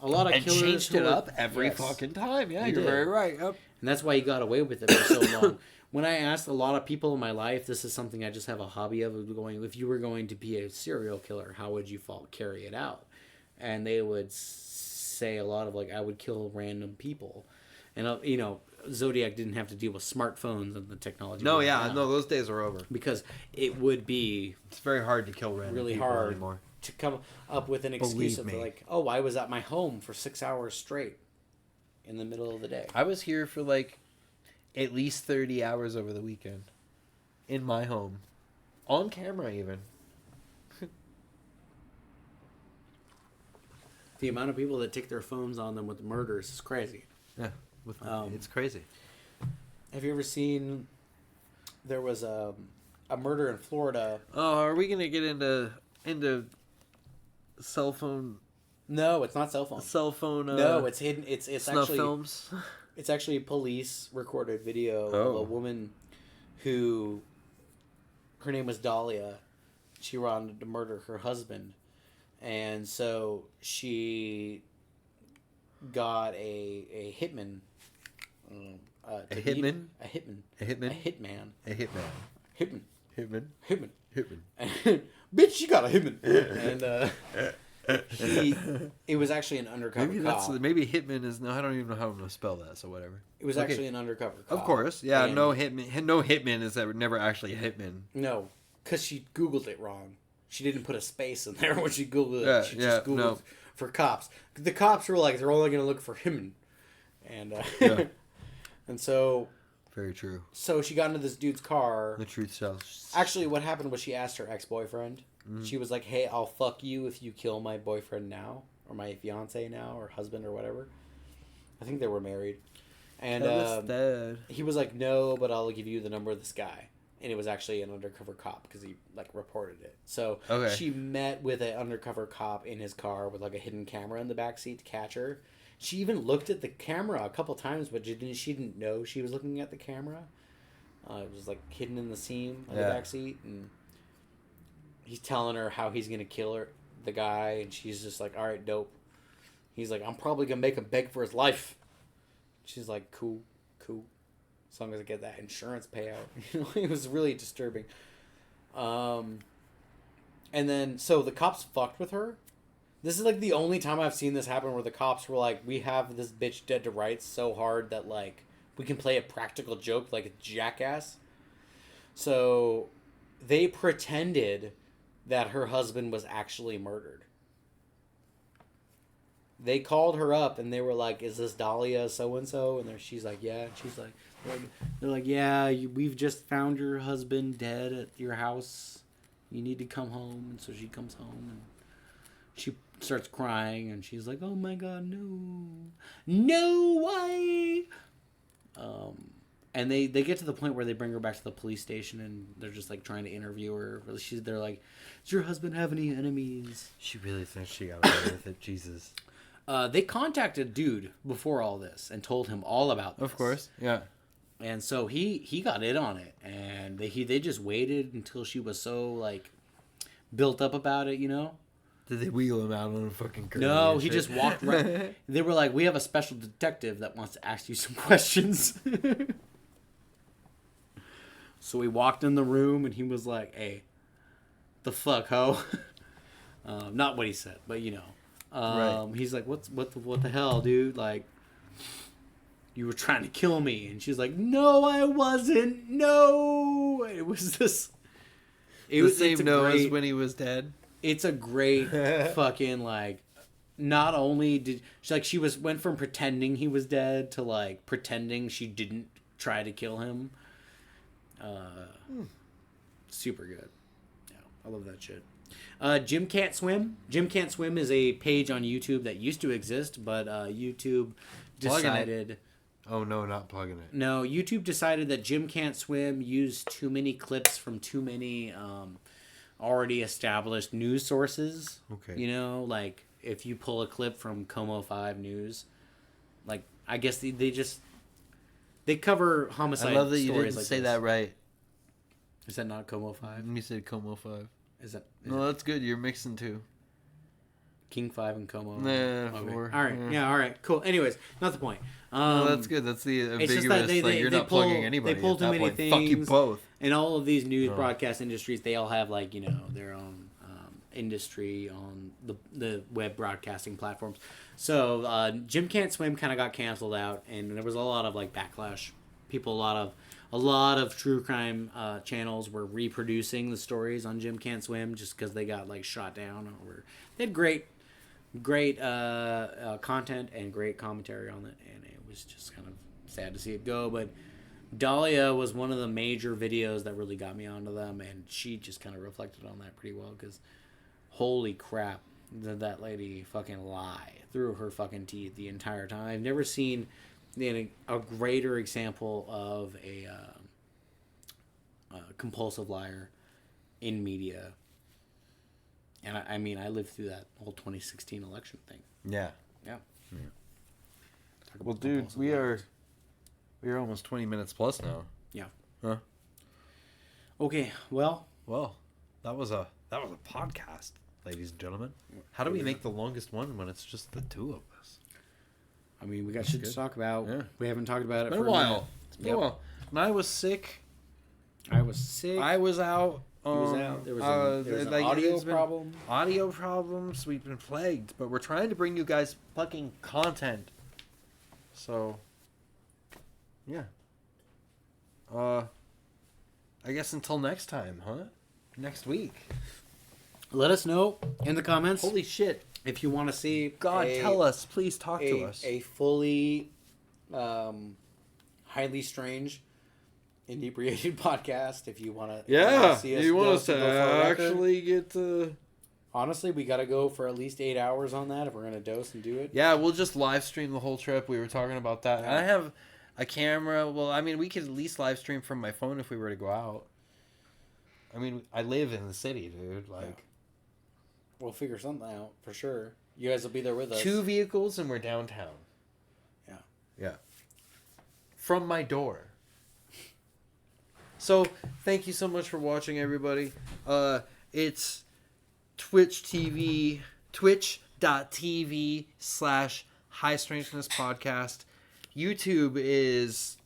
A lot of killers changed it up every fucking time. Yeah, you're very right. Yep. And that's why he got away with it for so long. When I asked a lot of people in my life, this is something I just have a hobby of going, if you were going to be a serial killer, how would you carry it out? And they would say a lot of, like, I would kill random people. And, you know, Zodiac didn't have to deal with smartphones and the technology. No, yeah, no, those days are over. Because it would be... It's very hard to kill random really people hard anymore. To come up with an excuse of like, oh, I was at my home for 6 hours straight in the middle of the day. I was here for like at least 30 hours over the weekend in my home. On camera even. The amount of people that take their phones on them with murders is crazy. Yeah. It's crazy. Have you ever seen... There was a murder in Florida. Oh, are we going to get into cell phone? No, it's not cell phone. Cell phone. No, it's hidden. It's actually films. It's actually a police recorded video of a woman who, her name was Dahlia. She wanted to murder her husband, and so she got a hitman. A hitman. Bitch, you got a hitman. And it was actually an undercover cop. Maybe hitman is no. I don't even know how to spell that. So whatever. It was actually an undercover cop. Of course, yeah. And no hitman is never actually a hitman. No, because she Googled it wrong. She didn't put a space in there when she Googled it. She just Googled for cops. The cops were like, they're only going to look for him. And and so... Very true. So she got into this dude's car. The truth sells. Actually, what happened was she asked her ex-boyfriend She was like, hey, I'll fuck you if you kill my boyfriend now, or my fiance now, or husband, or whatever. I think they were married. And he was like, no, but I'll give you the number of this guy. And it was actually an undercover cop because he like reported it. So she met with an undercover cop in his car with like a hidden camera in the backseat to catch her. She even looked at the camera a couple times, but she didn't know she was looking at the camera. It was like hidden in the seam on the backseat, and he's telling her how he's gonna kill her, the guy, and she's just like, all right, dope. He's like, I'm probably gonna make him beg for his life. She's like, cool. As long as I get that insurance payout. It was really disturbing. And then, so the cops fucked with her. This is like the only time I've seen this happen where the cops were like, we have this bitch dead to rights so hard that like we can play a practical joke like a jackass. So they pretended that her husband was actually murdered. They called her up and they were like, is this Dahlia so-and-so? And she's like, yeah. And she's like, they're like, yeah, we've just found your husband dead at your house. You need to come home. And so she comes home and she starts crying and she's like, oh my God, no, why? And they get to the point where they bring her back to the police station and they're just like trying to interview her. They're like, does your husband have any enemies? She really thinks she got away with it. Jesus. They contacted dude before all this and told him all about this. Of course, yeah. And so he got in on it, and they just waited until she was so like built up about it, you know. Did they wheel him out on a fucking curb? No, he just walked right. They were like, we have a special detective that wants to ask you some questions. So he walked in the room, and he was like, hey, the fuck, ho? Not what he said, but you know. Right. He's like, what the hell, dude? Like, you were trying to kill me. And she's like, no, I wasn't. No. It was this. It was the same nose when he was dead. It's a great fucking, like, not only did she went from pretending he was dead to like pretending she didn't try to kill him. Super good. Yeah, I love that shit. Jim Can't Swim. Jim Can't Swim is a page on YouTube that used to exist, but YouTube decided... Oh, no, not plugging it. No, YouTube decided that Jim Can't Swim used too many clips from too many already established news sources. Okay. You know, like, if you pull a clip from Como 5 News, like, I guess they cover homicide stories. I love that you didn't say that right. Is that not Como 5? You said Como 5. No, that's good. You're mixing two. King 5 and Como. Nah, okay. 4. All right. Yeah, all right. Cool. Anyways, not the point. No, that's good. That's the ambiguous. It's just that you're not plugging anybody. They pull too many things. Fuck you both. And all of these news broadcast industries, they all have, like, you know, their own industry on the web broadcasting platforms. So Jim Can't Swim kind of got canceled out, and there was a lot of, like, backlash. People, a lot of true crime channels were reproducing the stories on Jim Can't Swim just because they got like shot down. They had great content and great commentary on it, and it was just kind of sad to see it go. But Dahlia was one of the major videos that really got me onto them, and she just kind of reflected on that pretty well because holy crap, did that lady fucking lie through her fucking teeth the entire time. I've never seen a greater example of a compulsive liar in media. And I mean, I lived through that whole 2016 election thing. Yeah. Yeah. Well, dude, we are almost 20 minutes plus now. Yeah. Huh? Okay. Well, that was a podcast, ladies and gentlemen. How do we make the longest one when it's just the two of us? I mean, we got shit to talk about. Yeah. We haven't talked about it for a while. It's been a while. And I was sick. I was sick. I was out. He was out. There was an audio problem. Audio problems. We've been plagued, but we're trying to bring you guys fucking content. So, yeah. I guess until next time, huh? Next week. Let us know in the comments. Holy shit. If you want to see... God, tell us. Please talk to us. A fully highly strange inebriated podcast. If you want to, Yeah, see us you want dose us and to go for a record. actually get to... Honestly, we got to go for at least 8 hours on that if we're gonna dose and do it. Yeah, we'll just live stream the whole trip. We were talking about that. And I have a camera. Well, I mean, we could at least live stream from my phone if we were to go out. I mean, I live in the city, dude. Like, we'll figure something out for sure. You guys will be there with us. 2 vehicles and we're downtown. Yeah. Yeah. From my door. So, thank you so much for watching, everybody. It's twitch.tv/High Strangeness Podcast. YouTube is...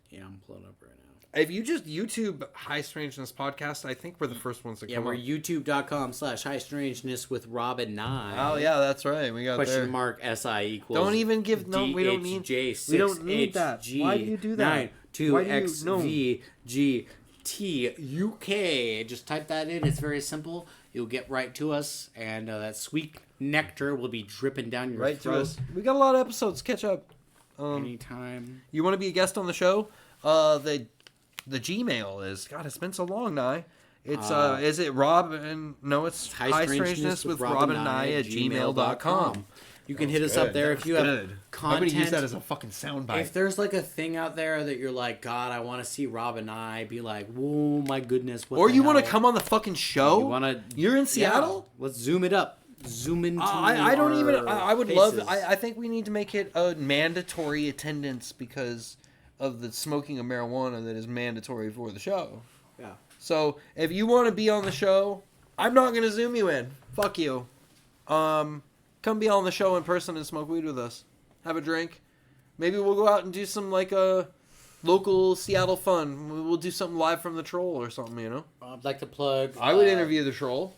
Yeah, I'm pulling up right now. If you just YouTube High Strangeness Podcast, I think we're the first ones to come we're up. youtube.com/High Strangeness with Rob and Nye. Oh, yeah, that's right. We got Question there. mark SI equals. Don't even give... No, we don't need... We don't need that. Why do you do that? 92XVGTUK. Just type that in. It's very simple. You'll get right to us, and that sweet nectar will be dripping down your Right throat. to us. We got a lot of episodes. Catch up. Anytime. You want to be a guest on the show? The Gmail is... God, it's been so long, Nye. It's, is it Rob and... No, it's High Strangeness with Rob and Nye at gmail.com. You can hit us up there if you have content. I'm going to use that as a fucking soundbite. If there's like a thing out there that you're like, God, I want to see Rob and I be like, whoa, my goodness. What or you want to come on the fucking show? You're in Seattle? Yeah, let's zoom it up. Zoom into I don't even... I would faces. love... I think we need to make it a mandatory attendance because of the smoking of marijuana that is mandatory for the show. Yeah. So, if you want to be on the show, I'm not going to zoom you in. Fuck you. Come be on the show in person and smoke weed with us. Have a drink. Maybe we'll go out and do some, like, local Seattle fun. We'll do something live from the Troll or something, you know? I'd like to plug... I would interview the Troll.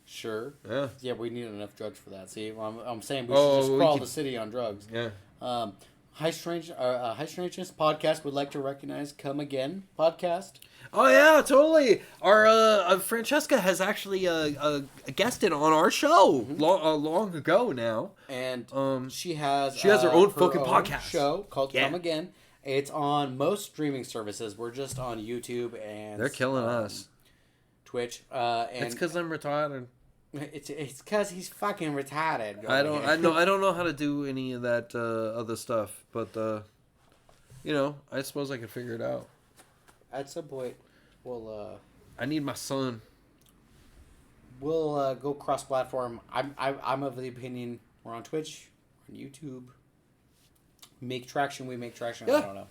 Sure. Yeah. Yeah, we need enough drugs for that. See, I'm saying we should just crawl the city on drugs. Yeah. High Strangeness Podcast would like to recognize Come Again Podcast. Oh, yeah, totally. Our Francesca has actually guested on our show long ago now. And she has her own fucking podcast show called Come Again. It's on most streaming services. We're just on YouTube and... They're killing us. Twitch. It's because I'm retarded. It's because he's fucking retarded. I don't know how to do any of that other stuff, but you know, I suppose I could figure it out. At some point, we'll. I need my son. We'll go cross-platform. I'm of the opinion we're on Twitch, we're on YouTube. Make traction. We make traction. Yeah. I don't know.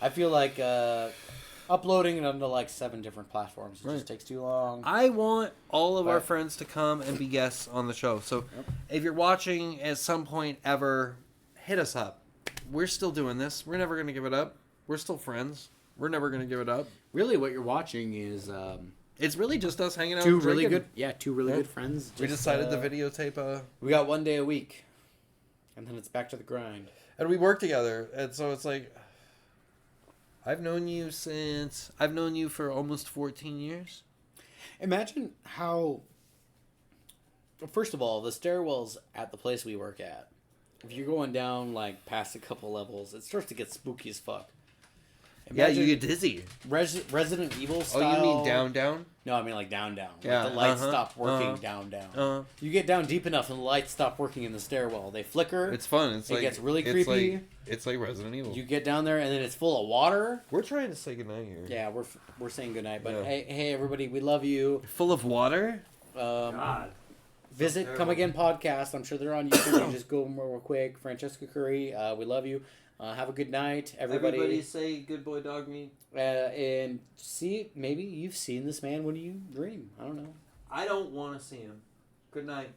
I feel like uploading it onto like 7 different platforms just takes too long. I want all of our friends to come and be guests on the show. So if you're watching at some point ever, hit us up. We're still doing this. We're never going to give it up. We're still friends. We're never going to give it up. Really, what you're watching is... it's really just us hanging out. Two really good friends. We decided to videotape. We got 1 day a week. And then it's back to the grind. And we work together. And so it's like... I've known you for almost 14 years. Imagine how... First of all, the stairwells at the place we work at, if you're going down like past a couple levels, it starts to get spooky as fuck. Imagine you get dizzy. Resident Evil style. Oh, you mean down? No, I mean like down. Yeah, like the lights stop working down. You get down deep enough and the lights stop working in the stairwell. They flicker. It's fun. It gets really creepy. It's like Resident Evil. You get down there and then it's full of water. We're trying to say goodnight here. Yeah, we're saying goodnight. But hey everybody, we love you. Full of water? God. Visit Come Again Podcast. I'm sure they're on YouTube. You just go real quick. Francesca Curry, we love you. Have a good night, everybody. Everybody say good boy dog meat. And see, maybe you've seen this man when you dream. I don't know. I don't want to see him. Good night.